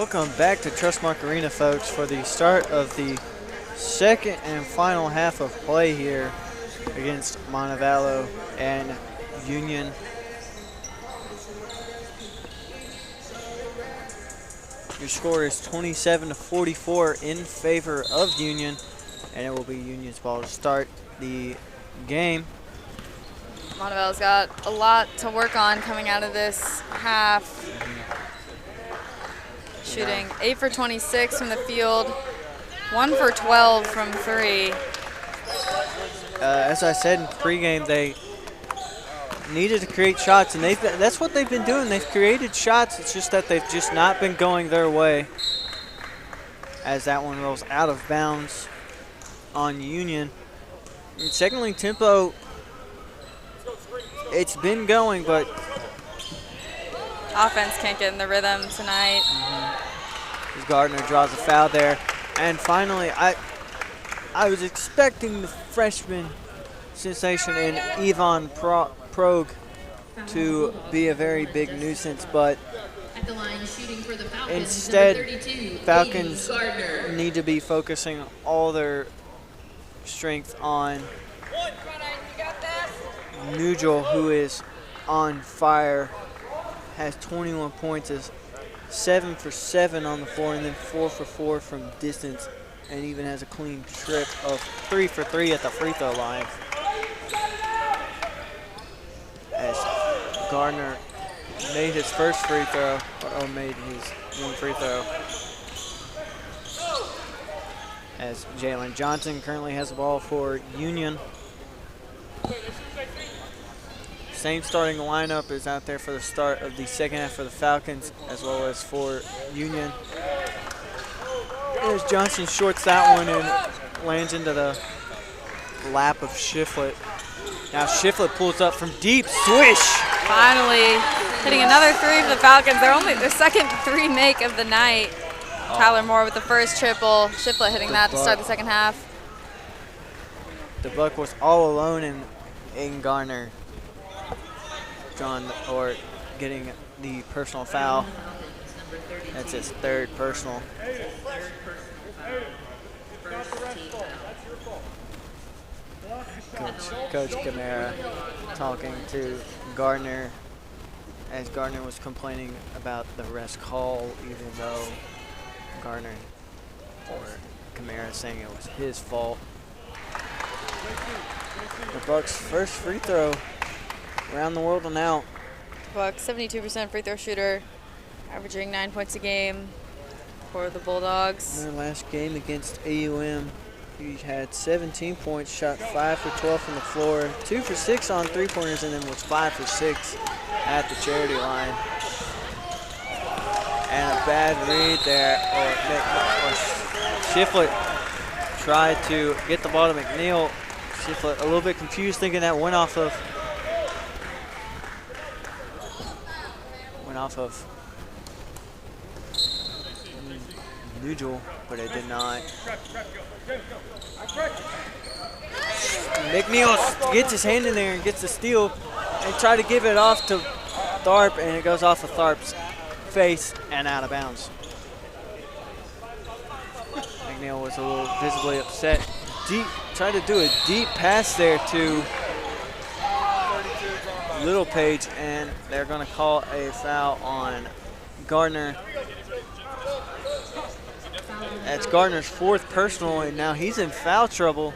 Welcome back to Trustmark Arena, folks, for the start of the second and final half of play here against Montevallo and Union. Your score is 27-44 in favor of Union, and it will be Union's ball to start the game. Montevallo's got a lot to work on coming out of this half. Shooting 8 for 26 from the field, 1 for 12 from 3. As I said in pregame, they needed to create shots, and that's what they've been doing. They've created shots. It's just that they've just not been going their way, as that one rolls out of bounds on Union. And secondly, tempo, it's been going, but Offense can't get in the rhythm tonight. Gardner draws a foul there. And finally, I was expecting the freshman sensation in Yvonne Progue to be a very big nuisance, but At the line, shooting for the Falcons, instead, number 32, Falcons Gardner. need to be focusing all their strength on Nugel, who is on fire, has 21 points, is 7 for 7 on the floor, and then 4 for 4 from distance, and even has a clean trip of 3 for 3 at the free throw line. As Gardner made his first free throw, or made his one free throw. As Jalen Johnson currently has the ball for Union. Same starting lineup is out there for the start of the second half for the Falcons, as well as for Union. As Johnson shorts that one and lands into the lap of Shiflett. Now Shiflett pulls up from deep, swish! Finally hitting another 3 for the Falcons. They're only their second 3 make of the night. Tyler Moore with the first triple. Shiflett hitting that to start the second half. The Buck was all alone in Garner getting the personal foul. That's his third personal. Coach Camara talking to Gardner, as Gardner was complaining about the rest call, even though Gardner or Camara saying it was his fault. The Bucks' first free throw around the world and out. Bucks 72% free throw shooter, averaging 9 points a game for the Bulldogs. In their last game against AUM, he had 17 points, shot 5 for 12 from the floor, 2 for 6 on three-pointers, and then was 5 for 6 at the charity line. And a bad read there, Shiflett tried to get the ball to McNeil. Shiflett a little bit confused, thinking that went off of Nugel, but it did not. McNeil gets his hand in there and gets the steal and try to give it off to Tharp, and it goes off of Tharp's face and out of bounds. McNeil was a little visibly upset. Tried to do a deep pass there to Little Page, and they're going to call a foul on Gardner. That's Gardner's fourth personal, and now he's in foul trouble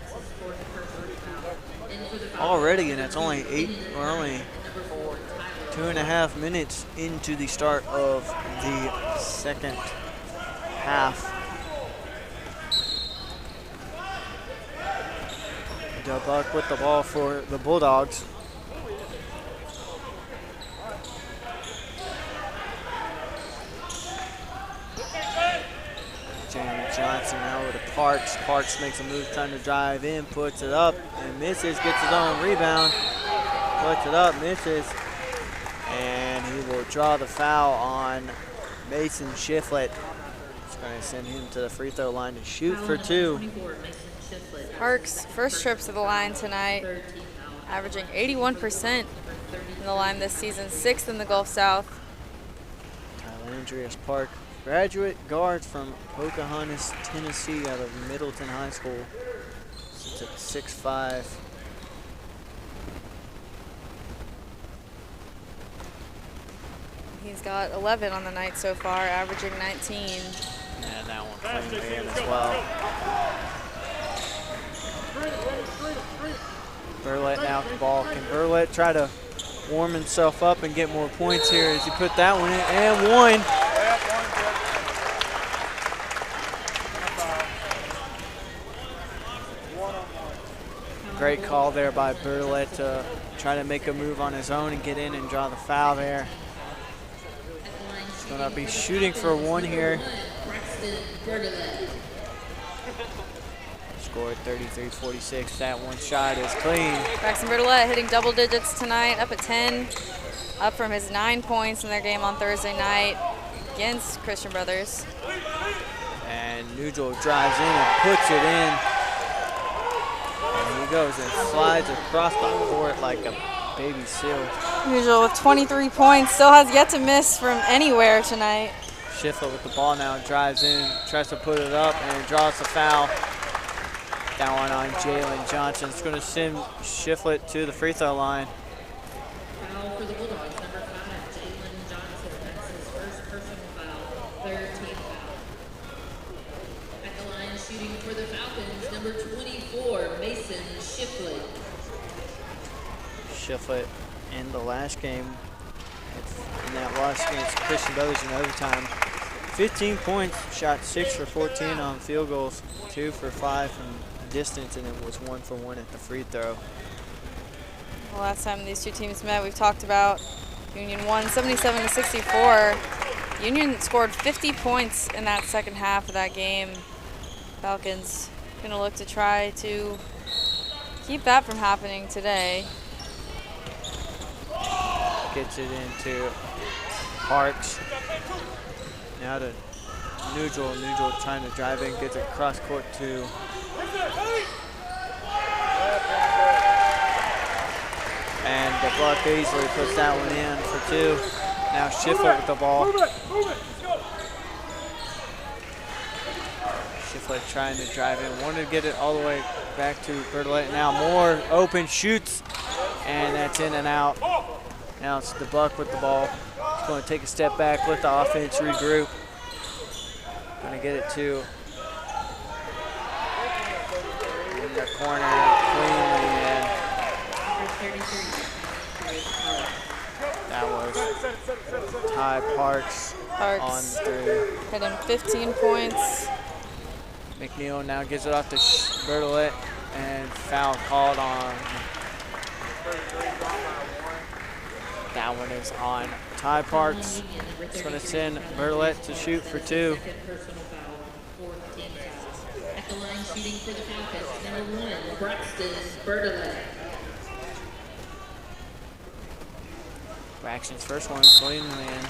already, and it's only 2.5 minutes into the start of the second half. Buck with the ball for the Bulldogs. Jalen Johnson now over to Parks. Parks makes a move trying to drive in, puts it up and misses, gets his own rebound, puts it up, misses, and he will draw the foul on Mason Shiflett. It's going to send him to the free throw line to shoot for 2. Parks' first trip to the line tonight, averaging 81% in the line this season, 6th in the Gulf South. Tyler Andreas Park graduate guard from Pocahontas, Tennessee, out of Middleton High School. Sits at 6'5". He's got 11 on the night so far, averaging 19. And that one cleanly in as well. Burlett now with the ball. Can Burlett try to warm himself up and get more points here as he put that one in and one? Great call there by Burlett to try to make a move on his own and get in and draw the foul there. He's going to be shooting for one here. Scored 33-46. That one shot is clean. Braxton Bertolette hitting double digits tonight, up at 10, up from his 9 points in their game on Thursday night against Christian Brothers. And Nugel drives in and puts it in. And he goes and slides across the court like a baby seal. Nugel with 23 points, still has yet to miss from anywhere tonight. Shiflett with the ball now, drives in, tries to put it up, and draws the foul. That one on Jalen Johnson. It's going to send Shiflett to the free throw line. Foul for the Bulldogs, number 5, Jalen Johnson. That's his first personal foul, third team foul. At the line shooting for the Falcons, number 24, Mason Shiflett. Shiflett in the last game, in that loss against Christian Brothers in overtime. 15 points, shot 6 for 14 on field goals, 2 for 5 from distance, and it was 1 for 1 at the free throw. The last time these two teams met, we've talked about Union won 77-64. Union scored 50 points in that second half of that game. Falcons gonna look to try to keep that from happening today. Gets it into Parks. Now to Nugel. Nugel trying to drive in, gets it cross court to and the Buck Beasley puts that one in for 2. Now Shiflett with the ball. Shiflett trying to drive in, wanted to get it all the way back to Bertolette. Now Moore open, shoots, and that's in and out. Now it's the Buck with the ball. He's going to take a step back, let the offense regroup. Going to get it to in the corner cleanly, and that was Ty Parks on 3. Hitting 15 points. McNeil now gives it off to Bertolette, and foul called on. That one is on Ty Parks. It's going to send Bertolette to shoot for 2. At the line shooting for the Falcons, number 1, Braxton Bertolette. Braxton's first one is clean, and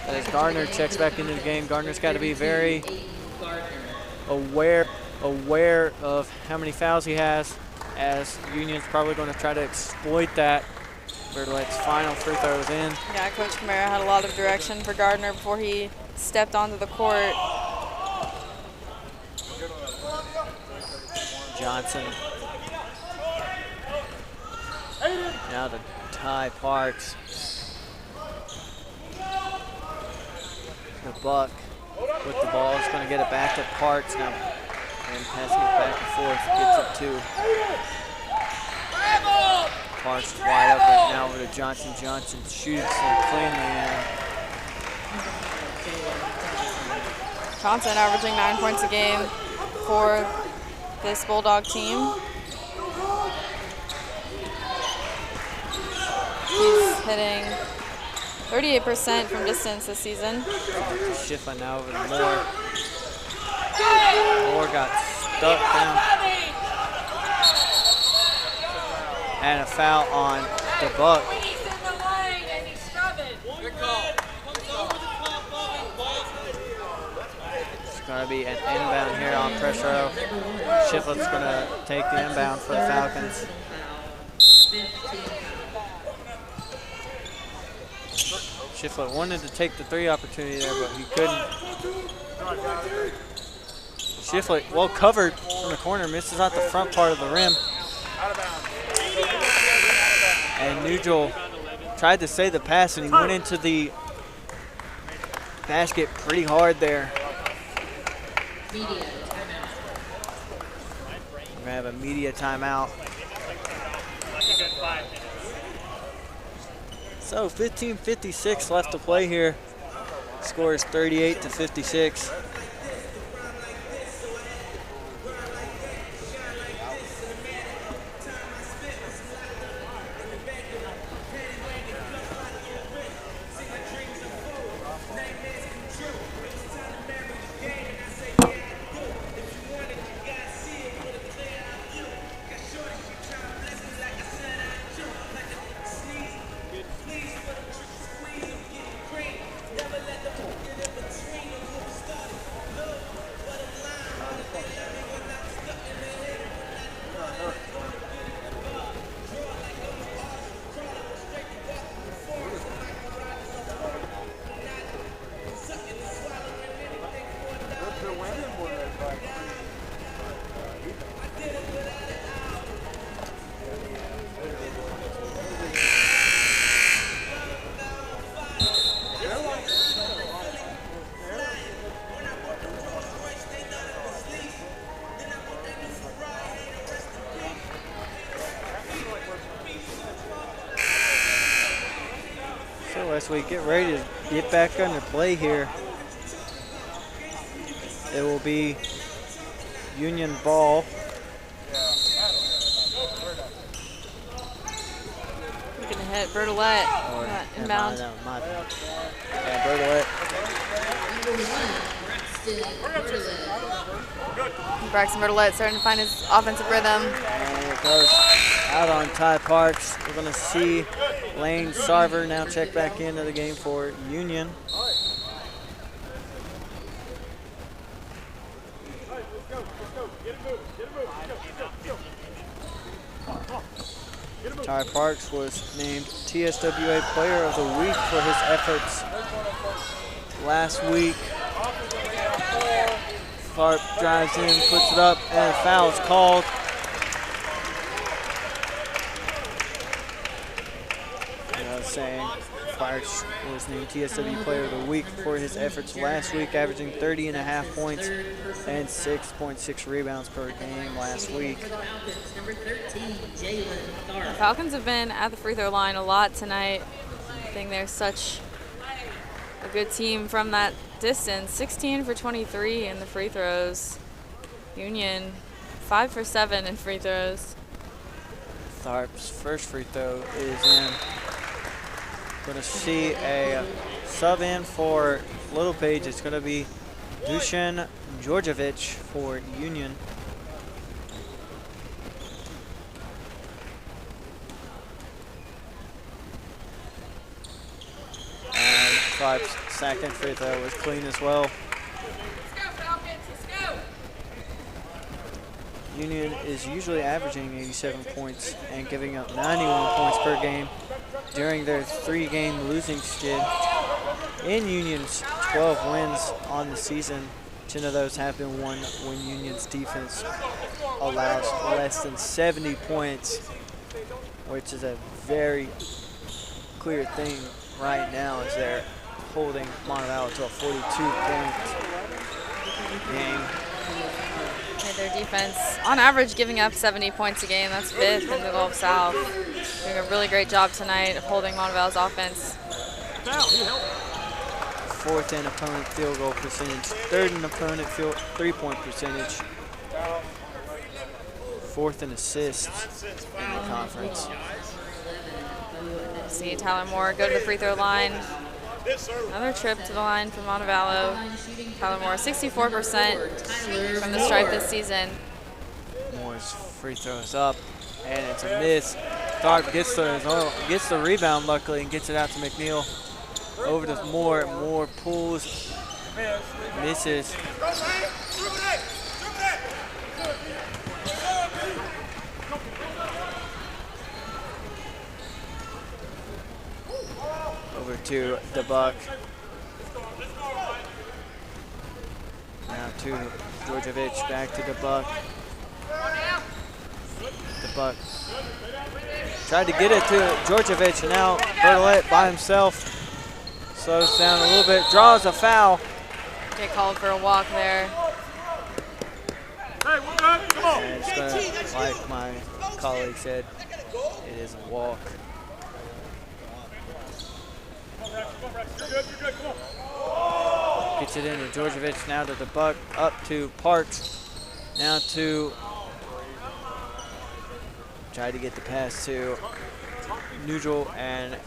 as Gardner checks back into the game, Gardner's got to be very aware of how many fouls he has, as Union's probably going to try to exploit that. Bertolette's final free throw is in. Yeah, Coach Camara had a lot of direction for Gardner before he stepped onto the court. Johnson. Now to Ty Parks. The Buck with the ball is going to get it back to Parks now, and passing it back and forth, gets it to Parks wide open now over to Johnson. Johnson shoots it cleanly in. Johnson averaging 9 points a game for this Bulldog team. He's hitting 38% from distance this season. Shiflett now over to Moore. Moore got stuck down. And a foul on the Buck. It's going to be an inbound here on press row. Shiflett's going to take the inbound for the Falcons. Shiflett wanted to take the 3 opportunity there, but he couldn't. Shiflett, well covered from the corner, misses out the front part of the rim. And Nugel tried to save the pass, and he went into the basket pretty hard there. Media timeout. We're gonna have a media timeout. So 15:56 left to play here. Score is 38-56. As we get ready to get back under play here, it will be Union ball. We're gonna hit Bertolette inbound. Yeah, Bertolette. Braxton Bertolette starting to find his offensive rhythm. And it goes out on Ty Parks. We're gonna see Lane Sarver now check back into the game for Union. Ty Parks was named TSWA Player of the Week for his efforts last week. Tharp drives in, puts it up, and a foul is called. Saying Parks was named TSW Player of the Week for his efforts last week, averaging 30.5 points and 6.6 rebounds per game last week. The Falcons have been at the free throw line a lot tonight. I think they're such a good team from that distance. 16 for 23 in the free throws. Union 5 for 7 in free throws. Tharp's first free throw is in. Going to see a sub in for Little Page. It's going to be Dusan Djordjevic for Union. And Tharp's second free throw was clean as well. Let's go, Falcons, let's go! Union is usually averaging 87 points and giving up 91 points per game during their 3-game losing skid. In Union's 12 wins on the season, 10 of those have been won when Union's defense allows less than 70 points, which is a very clear thing right now as they're holding Montevallo to a 42-point game. Their defense, on average, giving up 70 points a game. That's 5th in the Gulf South. Doing a really great job tonight of holding Montevallo's offense. 4th in opponent field goal percentage, 3rd in opponent 3-point percentage, 4th in assists in the conference. See Tyler Moore go to the free throw line. Another trip to the line for Montevallo. Tyler Moore, 64% from the stripe this season. Moore's free throws up, and it's a miss. Tharp gets the rebound, luckily, and gets it out to McNeil. Over to Moore. Moore pulls, misses. Over over to the Buck. Now to Georgievich, back to the Buck. The Buck tried to get it to Georgievich, and now Bertolette by himself slows down a little bit, draws a foul. Get called for a walk there. And it's gonna, like my colleague said, it is a walk. Gets it into Georgievich, now to the Buck, up to Parks, now to, try to get the pass to Neutral, and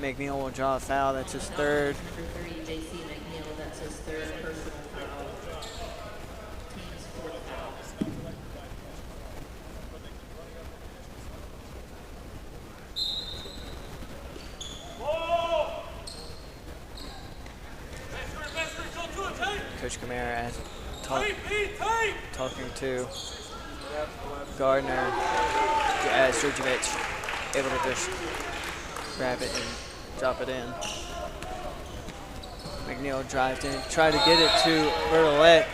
McNeil will draw a foul. That's his third. Number 3, J.C. McNeil, that's his third personal foul. Team's fourth foul. Coach Camara talking to Gardner as Georgievich able to just grab it and drop it in. McNeil drives in, try to get it to Bertolette,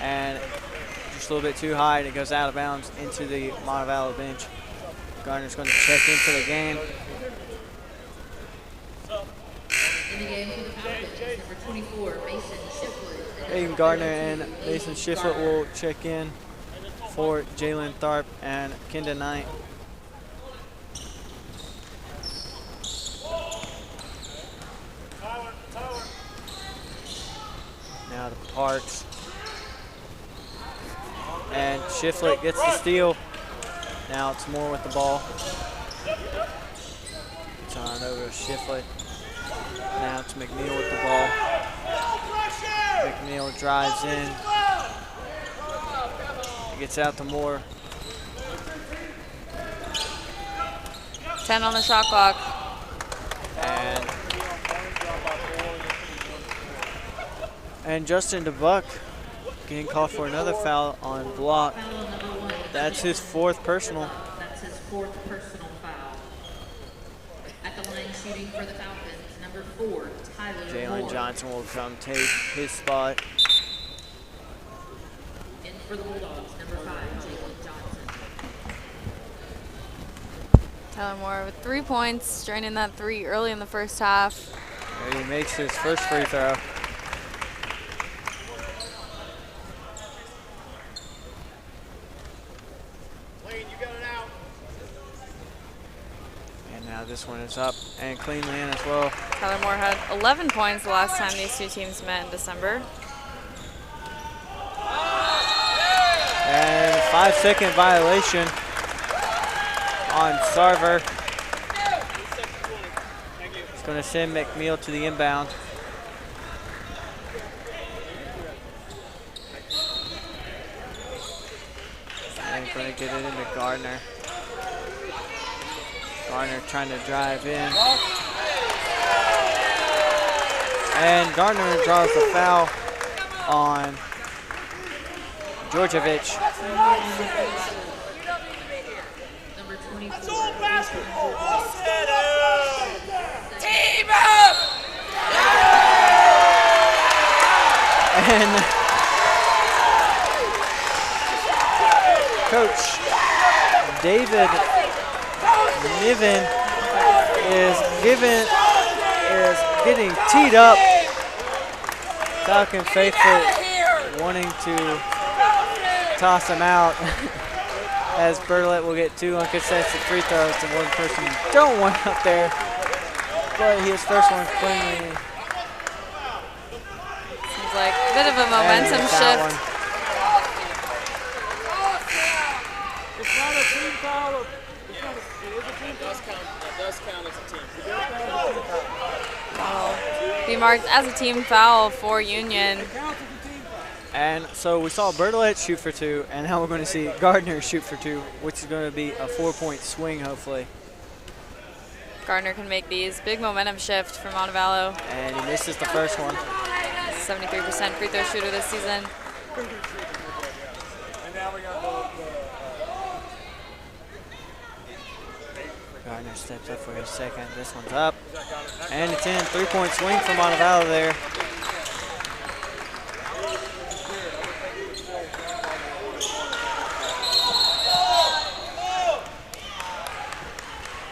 and just a little bit too high, and it goes out of bounds into the Montevallo bench. Gardner's going to check into the game. In the game for the Falcons, number 24, Mason Shiflett. Aiden Gardner and Mason Shiflett will check in for Jalen Tharp and Kenda Knight. Now to Parks. And Shiflett gets the steal. Now it's Moore with the ball. It's on over to Shiflett. Now it's McNeil with the ball. McNeil drives in. Gets out to Moore. 10 on the shot clock. And Justin DeBuck getting called for another foul on block. Foul number 1. That's his fourth personal. That's his fourth personal foul. At the line shooting for the Falcons, number 4, Tyler Jalen Moore. Johnson will come take his spot. And for the Bulldogs, number 5, Jalen Johnson. Tyler Moore with 3 points, draining that 3 early in the first half. And he makes his first free throw. And now this one is up and cleanly in as well. Tyler Moore had 11 points the last time these two teams met in December. And 5-second violation on Sarver. It's going to send McNeil to the inbound. And going to get it into Gardner. Gardner trying to drive in. And Gardner draws the foul on Georgievich. Number 24. Team up! And Coach David Niven is getting teed up. Falcon faithful wanting to toss him out as Bertolette will get 2 uncontested free throws to one person who don't want up there. But his first one cleanly. Seems like a bit of a momentum shift. It's not a team foul. It is a team foul. That does count as a team. That'll be marked as a team foul for Union. And so we saw Bertolette shoot for 2, and now we're going to see Gardner shoot for 2, which is going to be a 4-point swing, hopefully. Gardner can make these. Big momentum shift for Montevallo. And he misses the first one. 73% free throw shooter this season. And now we got Gardner steps up for his second. This one's up. And it's in. 3-point swing for Montevallo there.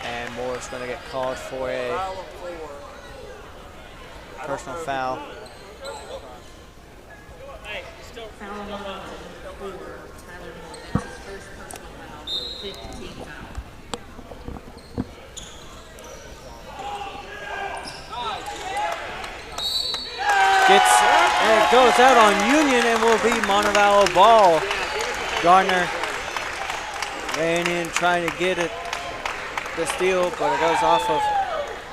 And Moore's going to get called for a personal foul. Foul on Tyler Moore. That's his first personal foul, 5th team foul. And it goes out on Union and will be Montevallo ball. Gardner ran in trying to get it, the steal, but it goes off of,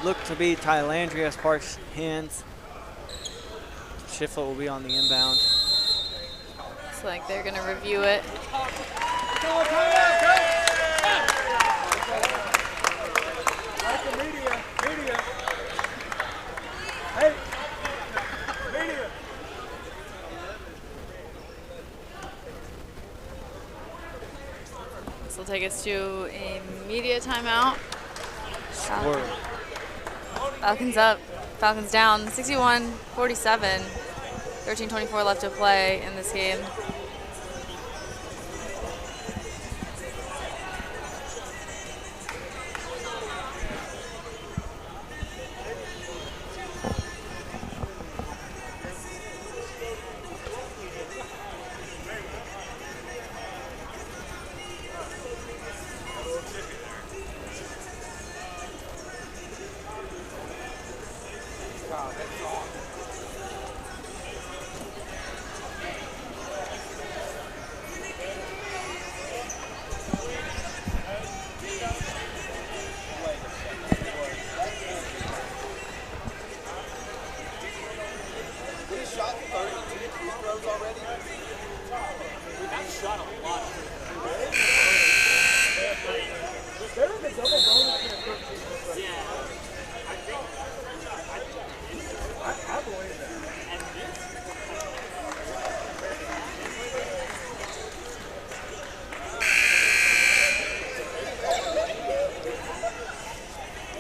looked to be Tylandrius Park's hands. Shiflett will be on the inbound. Looks like they're going to review it. This will take us to a media timeout. Score. Falcons up, Falcons down, 61-47. 13:24 left to play in this game.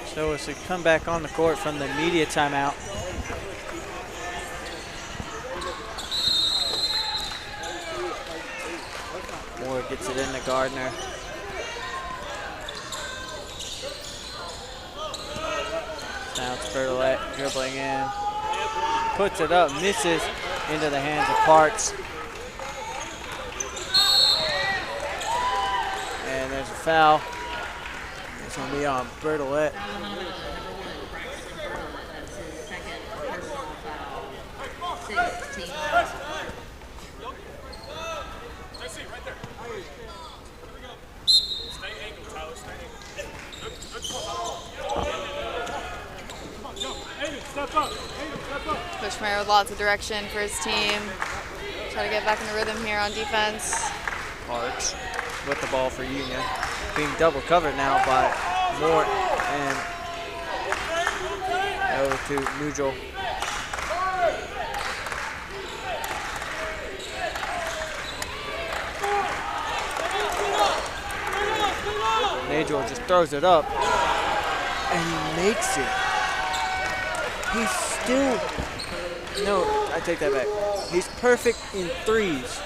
So as we come back on the court from the media timeout. Moore gets it into Gardner. Now it's Bertolette dribbling in. Puts it up, misses into the hands of Parks. And there's a foul. It's going to be on Bertolette. Number 1, Braxton Bertolette. That's his second personal foul. 6th team foul. Stay angled, Tyler. Stay angled. Bushmeyer with lots of direction for his team. Try to get back in the rhythm here on defense. Parks with the ball for Union. Being double covered now by Moore and over to Nugel. Nagel just throws it up and he makes it. He's still, no, I take that back. He's perfect in threes.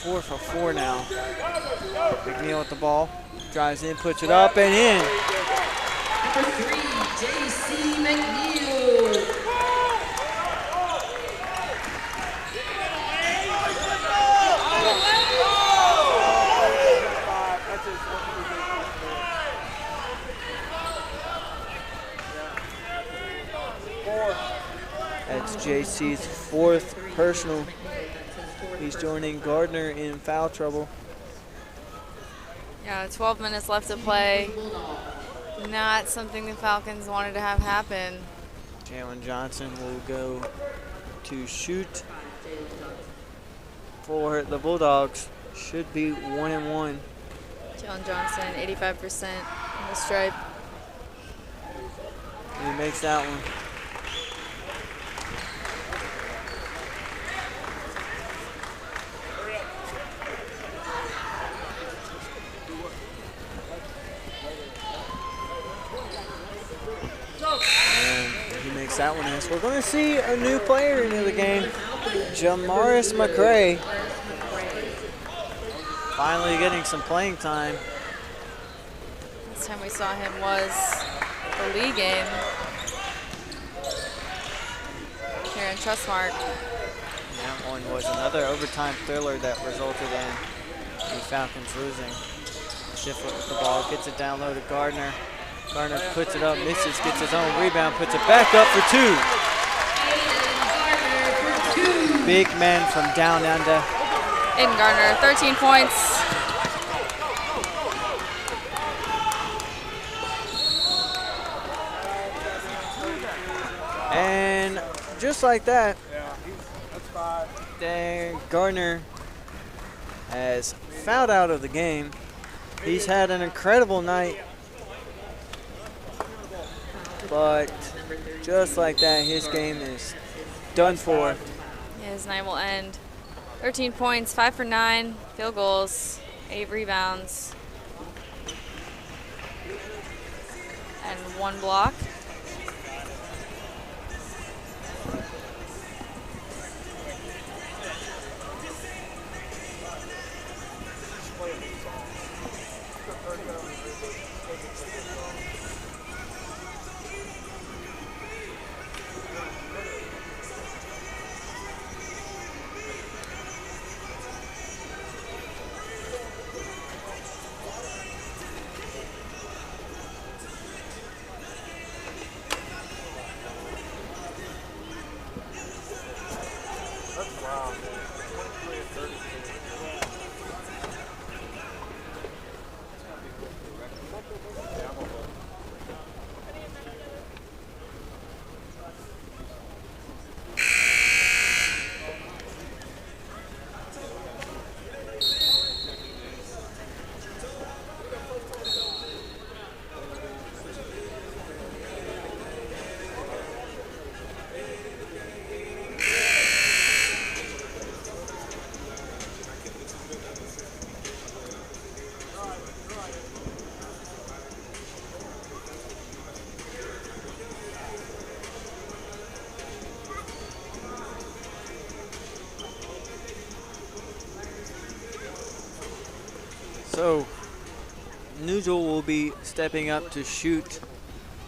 4 for 4 now. McNeil with the ball, drives in, puts it up and in. Number 3, J.C. McNeil. That's JC's 4th personal. He's joining Gardner in foul trouble. Yeah, 12 minutes left to play. Not something the Falcons wanted to have happen. Jalen Johnson will go to shoot for the Bulldogs. Should be 1-1. Jalen Johnson, 85% on the stripe. And he makes that one. makes that one miss. We're going to see a new player into the game, Jamaris McCray. Finally getting some playing time. Last time we saw him was the league game here in Trustmark. That one was another overtime thriller that resulted in the Falcons losing. Shiflett with the ball, gets it down low to Gardner. Gardner puts it up, misses, gets his own rebound, puts it back up for 2. Big men from down under. Aiden Gardner, 13 points. And just like that, That's 5. dang, Gardner has fouled out of the game. He's had an incredible night, but just like that, his game is done for. His night will end. 13 points, 5 for 9, field goals, 8 rebounds, and 1 block. So, Nugel will be stepping up to shoot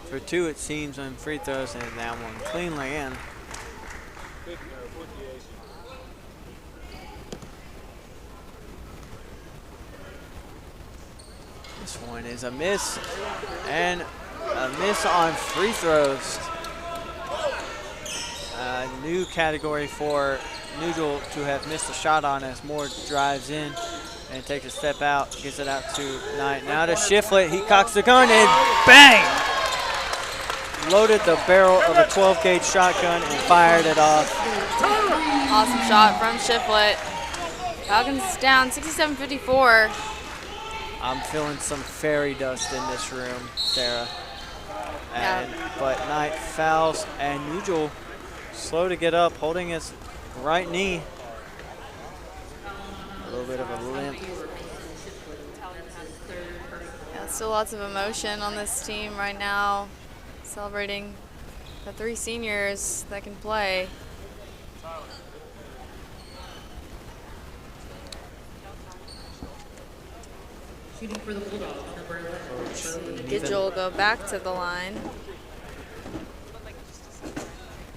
for 2, it seems, on free throws, and that one cleanly in. This one is a miss, and a miss on free throws. A new category for Nugel to have missed a shot on as Moore drives in and takes a step out, gets it out to Knight. Now to Shiflett, he cocks the gun and bang! Loaded the barrel of a 12-gauge shotgun and fired it off. Awesome shot from Shiflett. Falcons down 67-54. I'm feeling some fairy dust in this room, Sarah. And, Yeah. But Knight fouls, and Nugel slow to get up, holding his right knee. A little bit of a limp. Yeah, still lots of emotion on this team right now, celebrating the 3 seniors that can play. Shooting for the Bulldogs, number 11. Gidgel will go back to the line.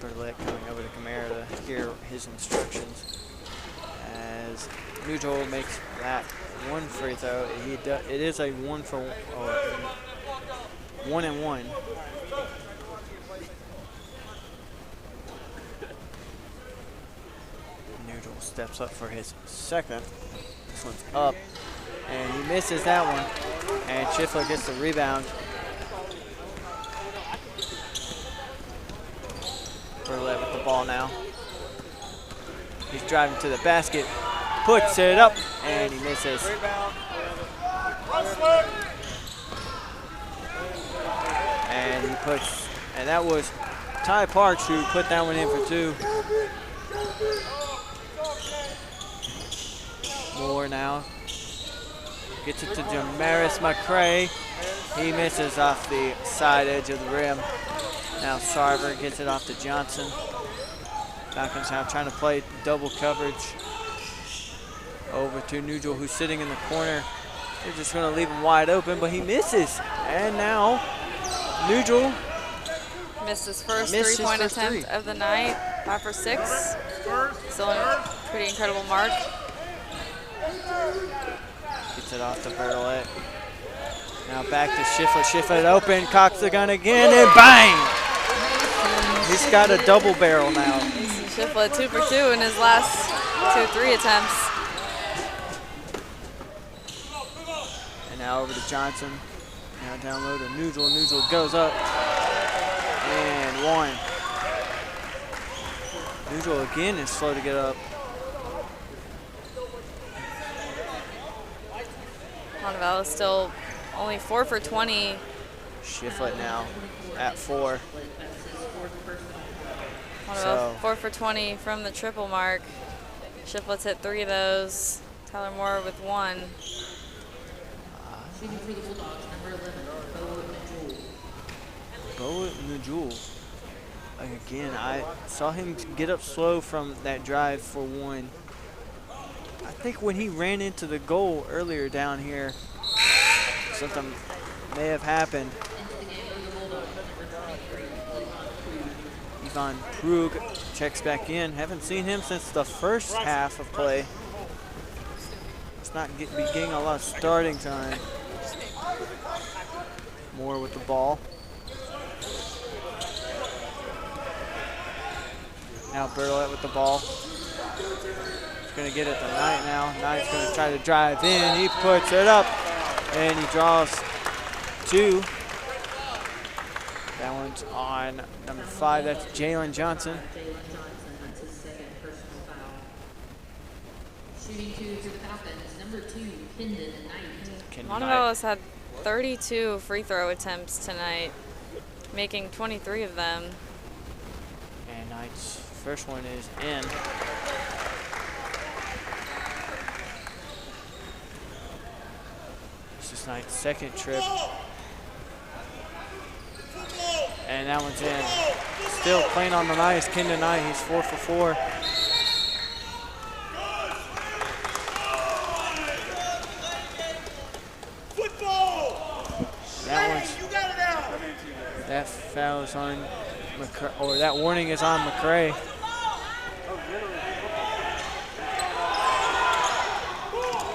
Burlett coming over to Camara to hear his instructions. As Nugel makes that one free throw, it is a 1 for 1 and 1. Nugel steps up for his second. This one's up, and he misses that one. And Shiflett gets the rebound. Burlett with the ball now. He's driving to the basket, puts it up, and he misses. And he puts, and that was Ty Parks who put that one in for 2. Moore now gets it to Jamaris McCray. He misses off the side edge of the rim. Now Sarver gets it off to Johnson. Falcons now trying to play double coverage. Over to Nugel, who's sitting in the corner. They're just going to leave him wide open, but he misses. And now Nugel Missed his first three-point attempt of the night. 5 for 6. Still a pretty incredible mark. Gets it off to Bertolette. Now back to Shiflett. Shiflett open, cocks the gun again, and bang! He's got a double barrel now. Shiflett 2 for 2 in his last 2-3 attempts. And now over to Johnson. Now down low to Nugel. Nugel goes up. And 1. Nugel again is slow to get up. Montevallo still only 4 for 20. Shiflett now at 4. Montevallo 4 for 20 from the triple mark. Shiflett's hit 3 of those. Tyler Moore with 1. Shooting for the Bulldogs, number 11, Boa Nugel. Again, I saw him get up slow from that drive for 1. I think when he ran into the goal earlier down here, something may have happened. Ivan Krug checks back in. Haven't seen him since the first half of play. It's not getting a lot of starting time. Moore with the ball. Now Bertolette with the ball. He's going to get it to Knight now. Knight's going to try to drive in. He puts it up, and he draws 2. That one's on number 5. That's Jalen Johnson. That's his second personal foul. Shooting 2 for the Falcons, number 2, Kendon Knight. Montevallo's had 32 free throw attempts tonight, making 23 of them. And Knight's first one is in. This is Knight's second trip. And that one's in. Still playing on the night is Kendon Knight. He's 4 for 4. That foul is on McCray, or that warning is on McCray.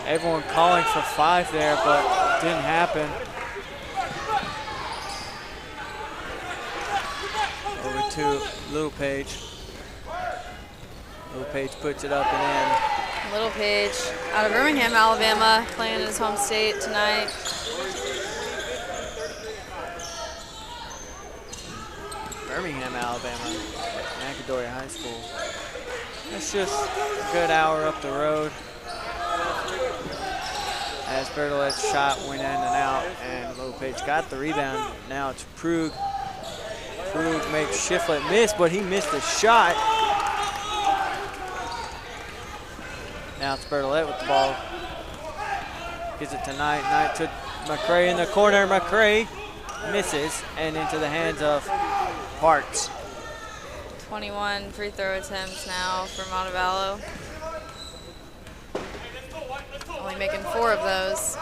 Everyone calling for 5 there, but it didn't happen. Over to Little Page. Little Page puts it up and in. Little Page out of Birmingham, Alabama, playing in his home state tonight. Birmingham, Alabama, McAdory High School. That's just a good hour up the road. As Bertolette's shot went in and out, and Little Page got the rebound. Now it's Krug. Krug makes Shiflett miss, but he missed the shot. Now it's Bertolette with the ball. Gives it to Knight. Knight to McCray in the corner. McCray misses, and into the hands of Parks. 21 free throw attempts now for Montevallo. Only making 4 of those.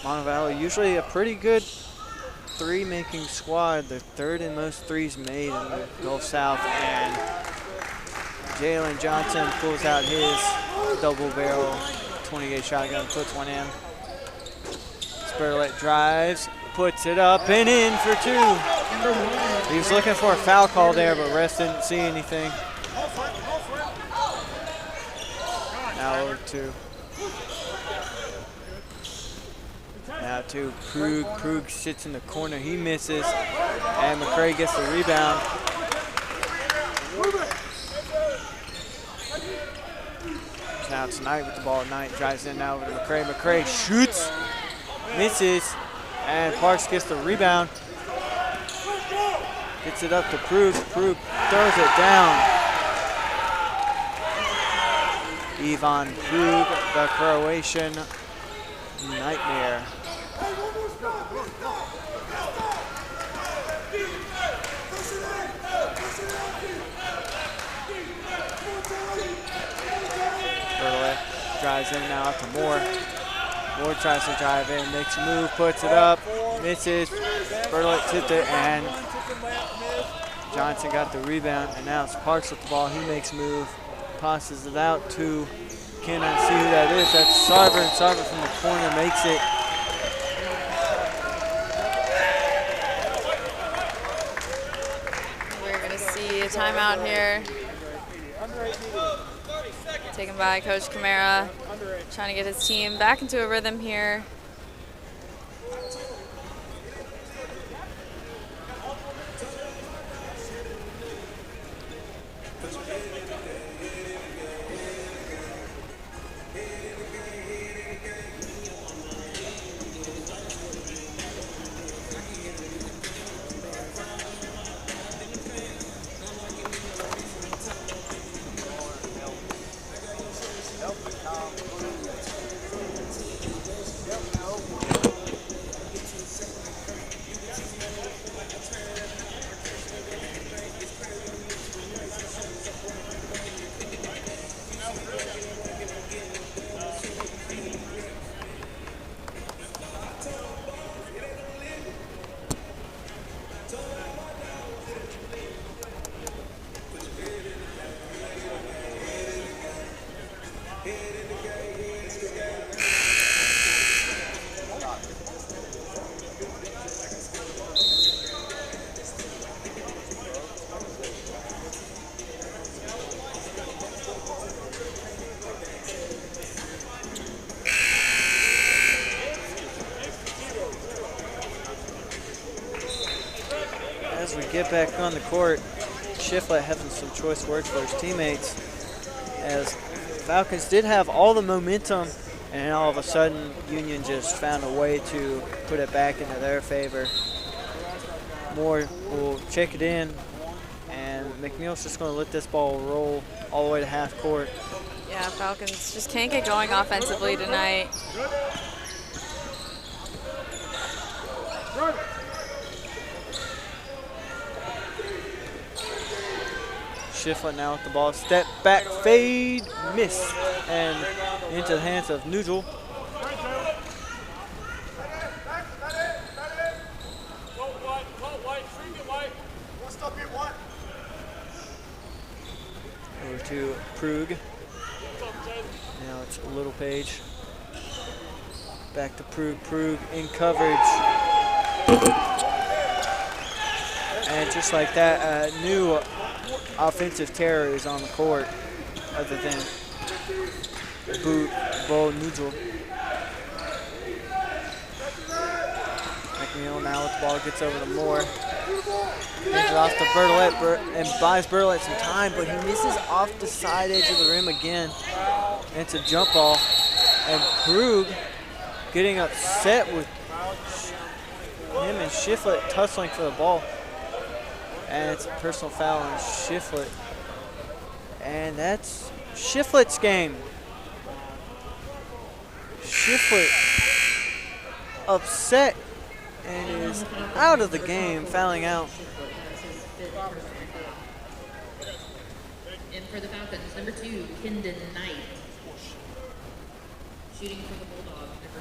Montevallo usually a pretty good 3-making squad. The 3rd in most 3s made in the Gulf South, and Jalen Johnson pulls out his double barrel 28 shotgun, puts one in. Bertolette drives, puts it up and in for 2. He was looking for a foul call there, but refs didn't see anything. Now over to Krug. Krug sits in the corner. He misses, and McCray gets the rebound. Now it's Knight with the ball. Knight drives in now over to McCray. McCray shoots. Misses, and Parks gets the rebound. Gets it up to Krug. Krug throws it down. Ivan Krug, the Croatian nightmare. drives in now out to Moore. Moore tries to drive in, makes a move, puts it up, misses. Burlett tipped it, and Johnson got the rebound, and now it's Parks with the ball. He makes a move, passes it out to, cannot see who that is. That's Sarver, and Sarver from the corner makes it. We're going to see a timeout here. Taken by Coach Camara, trying to get his team back into a rhythm here. As we get back on the court, Shiflett having some choice words for his teammates, as Falcons did have all the momentum, and all of a sudden Union just found a way to put it back into their favor. Moore will check it in, and McNeil's just going to let this ball roll all the way to half court. Yeah, Falcons just can't get going offensively tonight. Shiflett now with the ball. Step back, fade, miss, and into the hands of Nugel. Over to Krug. Now it's Little Page. Back to Krug. Krug in coverage. And just like that, new offensive terror is on the court, other than Bo Nugel. McNeil now with the ball, gets over to Moore. Hands it off to Bertolette and buys Bertolette some time, but he misses off the side edge of the rim again. And it's a jump ball. And Krug getting upset with him and Shiflett tussling for the ball. And it's a personal foul on Shiflett. And that's Shiflett's game. Shiflett upset and is out of the game, fouling out. And for the Falcons, number 2, Kendon Knight. Shooting for the Bulldogs, number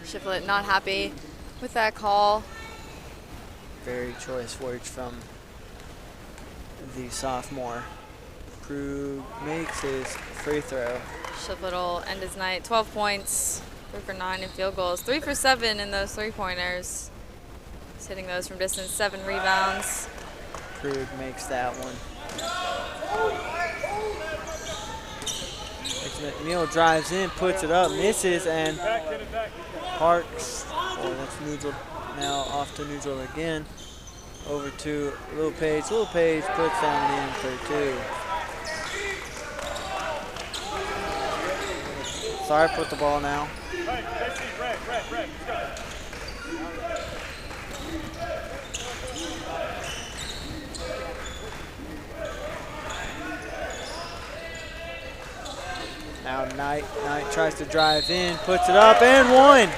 23. Shiflett not happy with that call. Very choice words from the sophomore. Krug makes his free throw. Shiflett will end his night. 12 points, 3 for 9 in field goals, 3 for 7 in those three-pointers. He's hitting those from distance, 7 rebounds. Krug makes that one. McNeil drives in, puts it up, misses, and Parks, that's Nugel, now off to Nugel again. Over to Little Page. Little Page puts down in for 2. Sarp with the ball now. Now Knight tries to drive in, puts it up, and 1.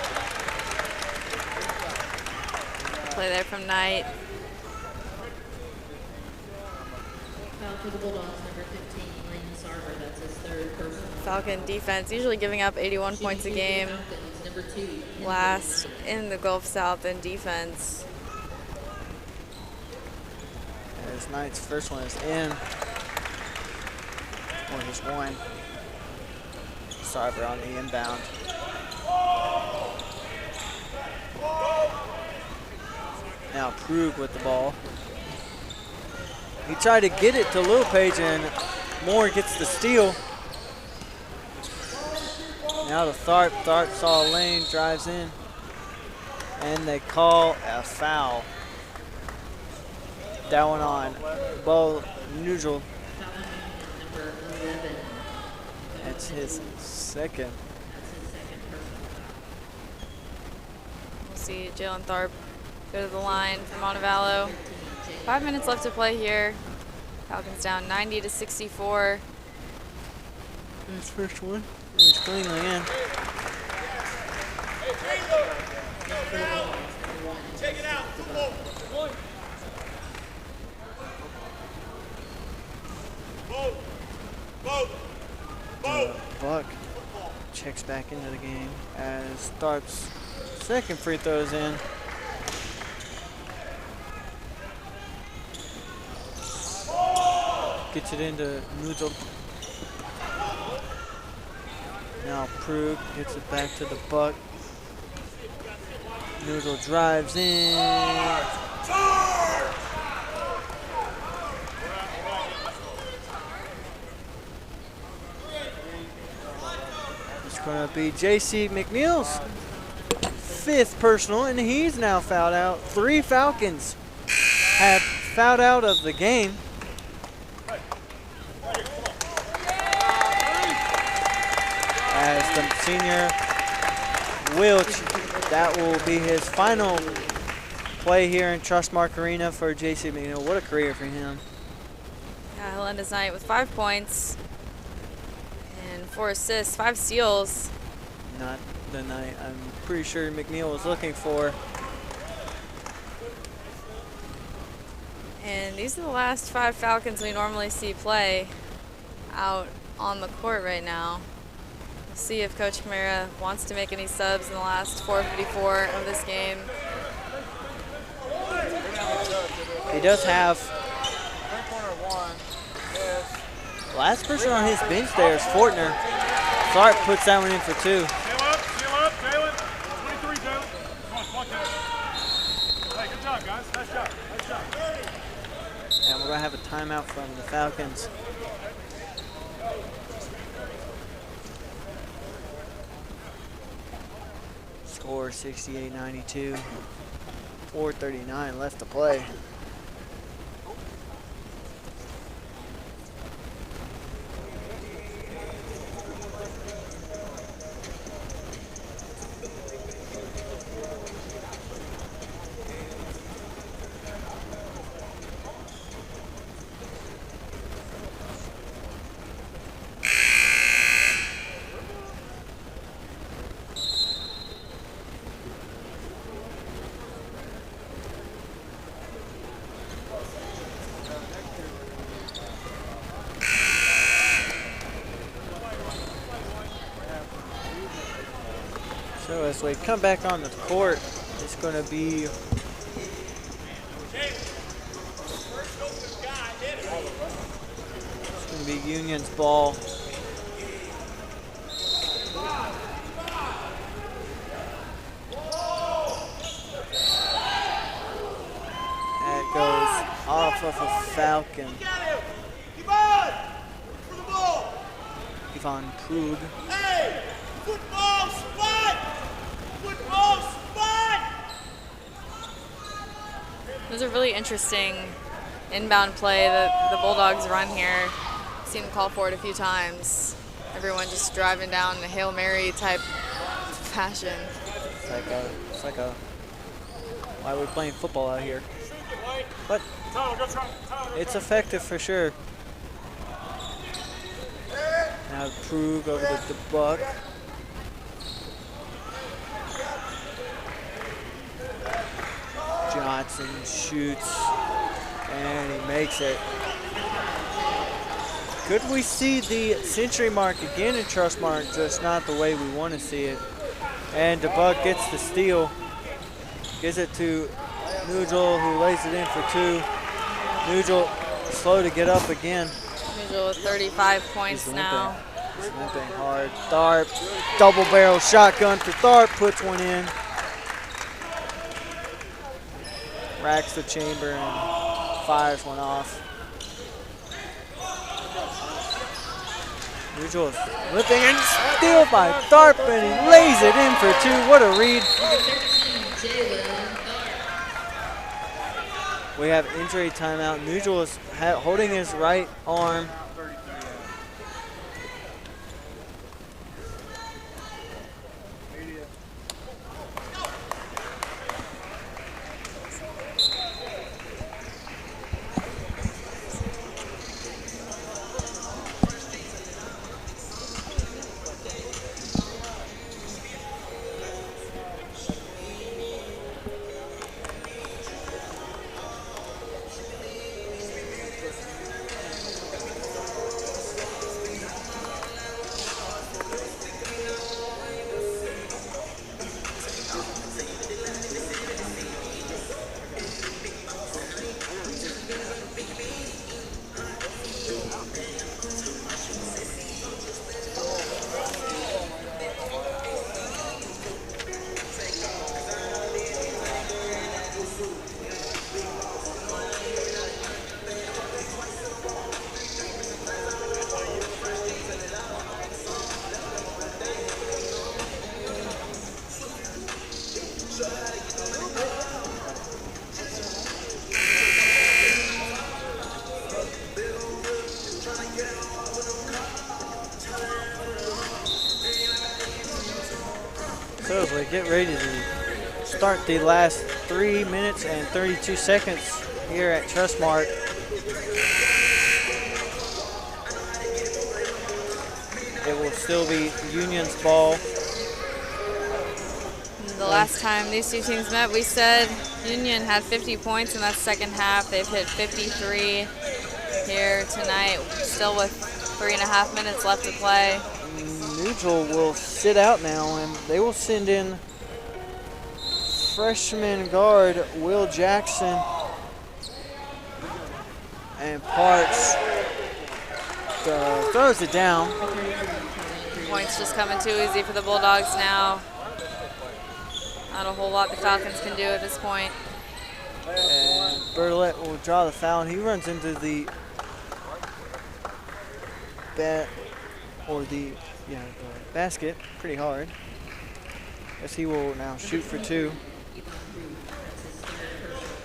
Play there from Knight. Foul for the Bulldogs, number 15, Lane Sarver. That's his third personal. Falcon defense usually giving up 81 points a game. Falcons, number 2. Last in the Gulf South in defense. There's Knight's first one is in. Or just one. Sarver on the inbound. Now Krug with the ball. He tried to get it to Littlepage and Moore gets the steal. Now to Tharp. Tharp saw a lane, drives in. And they call a foul. That one on ball neutral. Number 11. That's his second. We'll see Jalen Tharp go to the line for Montevallo. 5 minutes left to play here. Falcons down 90-64. His first one. He's cleanly in. Take it out. Buck checks back into the game as Tharp's second free throw is in. Gets it into Noodle. Now Krug gets it back to the Buck. Noodle drives in. It's going to be J.C. McNeil's fifth personal, and he's now fouled out. 3 Falcons have fouled out of the game. As the senior Wilch, that will be his final play here in Trustmark Arena for J.C. McNeil. What a career for him. Yeah, he'll end his night with 5 points and 4 assists, 5 steals. Not the night I'm pretty sure McNeil was looking for. And these are the last 5 Falcons we normally see play out on the court right now. We'll see if Coach Camara wants to make any subs in the last 4:54 of this game. He does have last person on his bench there is Fortner. Tharp puts that one in for 2. Seal up, Jalen. 23, Jalen. Come on, Hey, good job, guys. Nice job. And we're going to have a timeout from the Falcons. Score 68-92. 4:39 left to play. So as we come back on the court, it's going to be Union's ball. That goes off of a Falcon. Ivan Krug. Hey! Football spot! Football spot! It was a really interesting inbound play that the Bulldogs run here. I've seen them call for it a few times. Everyone just driving down the Hail Mary type fashion. It's like a why are we playing football out here? But it's effective for sure. Now Krug over to the Buck. Johnson shoots, and he makes it. Could we see the century mark again in Trustmark, just not the way we want to see it? And DeBuck gets the steal. Gives it to Nugel, who lays it in for 2. Nugel slow to get up again. Nugel with 35 points now. He's limping hard. Tharp, double barrel shotgun for Tharp, puts one in. Racks the chamber and fires one off. Nugel is limping and steal by Tharp, and he lays it in for 2. What a read. We have injury timeout. Nugel is holding his right arm. So as we get ready to start the last 3 minutes and 32 seconds here at Trustmark. It will still be Union's ball. The last time these two teams met, we said Union had 50 points in that second half. They've hit 53 here tonight, still with 3.5 minutes left to play. Nugel will sit out now, and they will send in freshman guard Will Jackson. And Parks throws it down. Points just coming too easy for the Bulldogs now. Not a whole lot the Falcons can do at this point. And Bertolette will draw the foul, and he runs into the basket pretty hard. As he will now shoot for 2.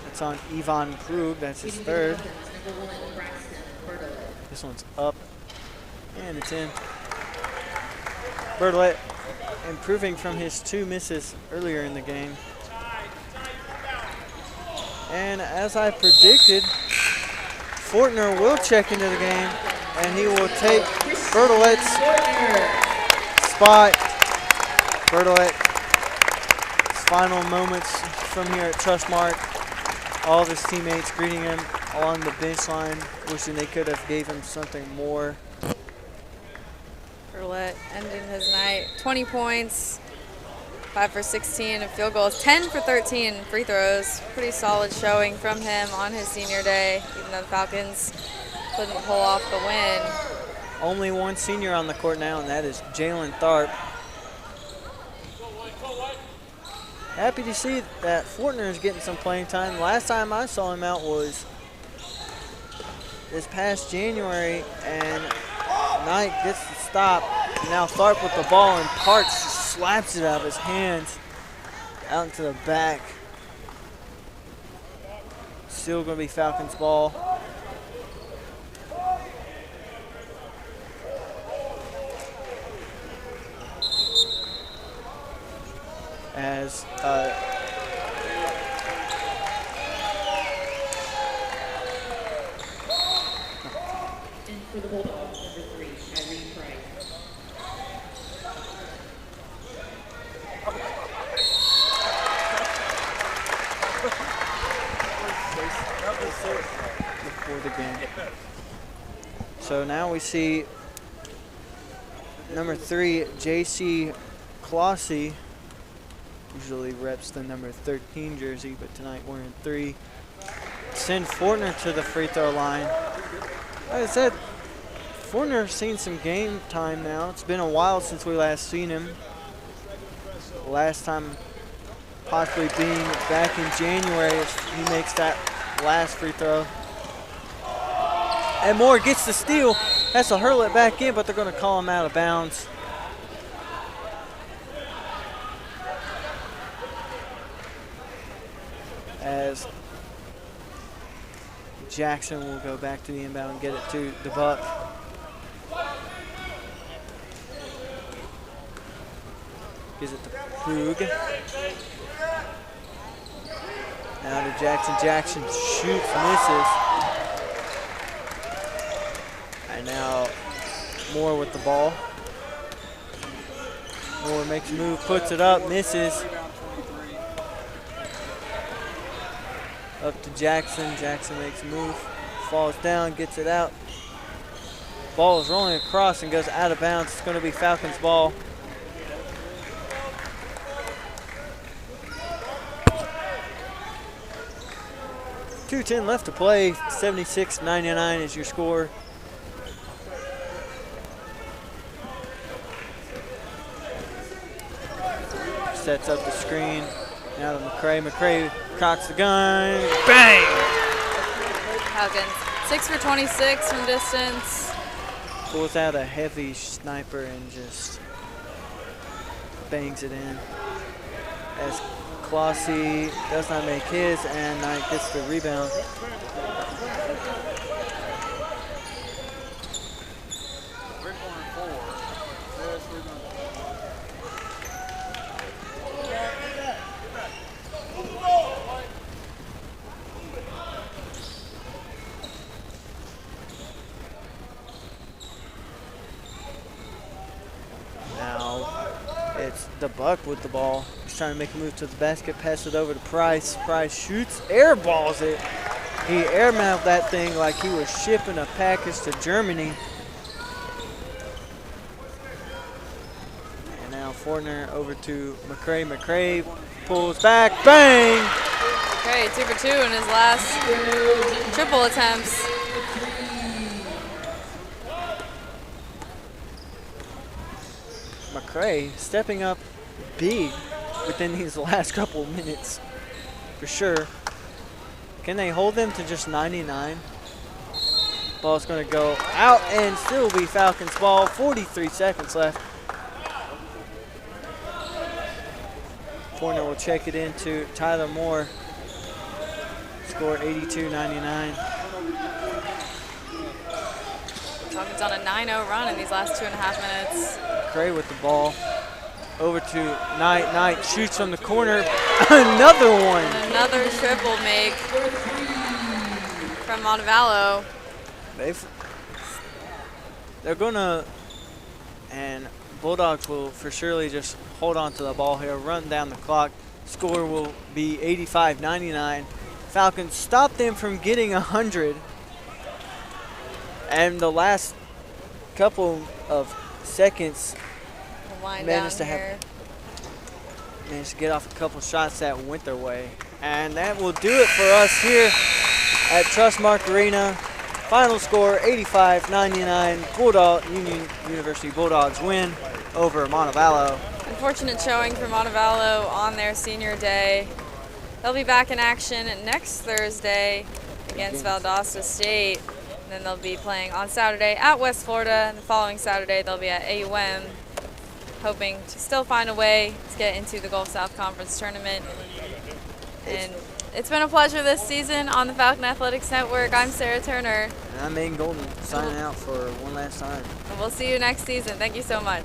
That's on Ivan Krug, that's his third. This one's up, and it's in. Bertolette improving from his 2 misses earlier in the game. And as I predicted, Fortner will check into the game, and he will take Bertolette's spot. Bertolette's final moments from here at Trustmark. All of his teammates greeting him along the bench line, wishing they could have gave him something more. Bertolette ending his night, 20 points, 5 for 16 of field goals, 10 for 13 free throws. Pretty solid showing from him on his senior day, even though the Falcons couldn't pull off the win. Only one senior on the court now, and that is Jalen Tharp. Happy to see that Fortner is getting some playing time. Last time I saw him out was this past January, and Knight gets the stop. Now Tharp with the ball, and Parks just slaps it out of his hands out into the back. Still going to be Falcons ball. As And for the Bulldogs, number 3, Irene Price. before the game. So now we see number 3, J.C. Clossy. Usually reps the number 13 jersey, but tonight wearing 3. Send Fortner to the free throw line. Like I said, Fortner's seen some game time now. It's been a while since we last seen him. Last time possibly being back in January if he makes that last free throw. And Moore gets the steal. Has to hurl it back in, but they're going to call him out of bounds. As Jackson will go back to the inbound and get it to the Buck. Gives it to Krug. Now to Jackson. Jackson shoots, misses. And now Moore with the ball. Moore makes a move, puts it up, misses. Up to Jackson. Jackson makes a move, falls down, gets it out. Ball is rolling across and goes out of bounds. It's going to be Falcons ball. .210 left to play. 76-99 is your score. Sets up the screen. Now to McCray. McCray cocks the gun. Bang! Falcons 6 for 26 from distance. Pulls out a heavy sniper and just bangs it in. As Clossy does not make his, and Knight gets the rebound. The Buck with the ball. He's trying to make a move to the basket, pass it over to Price. Price shoots, airballs it. He airmailed that thing like he was shipping a package to Germany. And now Fortner over to McCray. McCray pulls back, bang! McCray 2 for 2 in his last triple attempts. McCray stepping up big within these last couple of minutes, for sure. Can they hold them to just 99? Ball's going to go out and still be Falcons ball. 43 seconds left. Fortner will check it into Tyler Moore. Score 82-99. Falcons on a 9-0 run in these last 2.5 minutes. Gray with the ball. Over to Knight. Knight shoots from the corner. Another one. And another triple make from Montevallo. They're going to, and Bulldogs will for surely just hold on to the ball here, run down the clock. Score will be 85-99. Falcons stop them from getting 100. And the last couple of seconds managed to get off a couple shots that went their way. And that will do it for us here at Trustmark Arena. Final score 85-99. Bulldog Union University Bulldogs win over Montevallo. Unfortunate showing for Montevallo on their senior day. They'll be back in action next Thursday against Valdosta State. And then they'll be playing on Saturday at West Florida. And the following Saturday, they'll be at AUM, hoping to still find a way to get into the Gulf South Conference tournament. And it's been a pleasure this season on the Falcon Athletics Network. I'm Sarah Turner. And I'm Aiden Golden, signing out for one last time. And we'll see you next season. Thank you so much.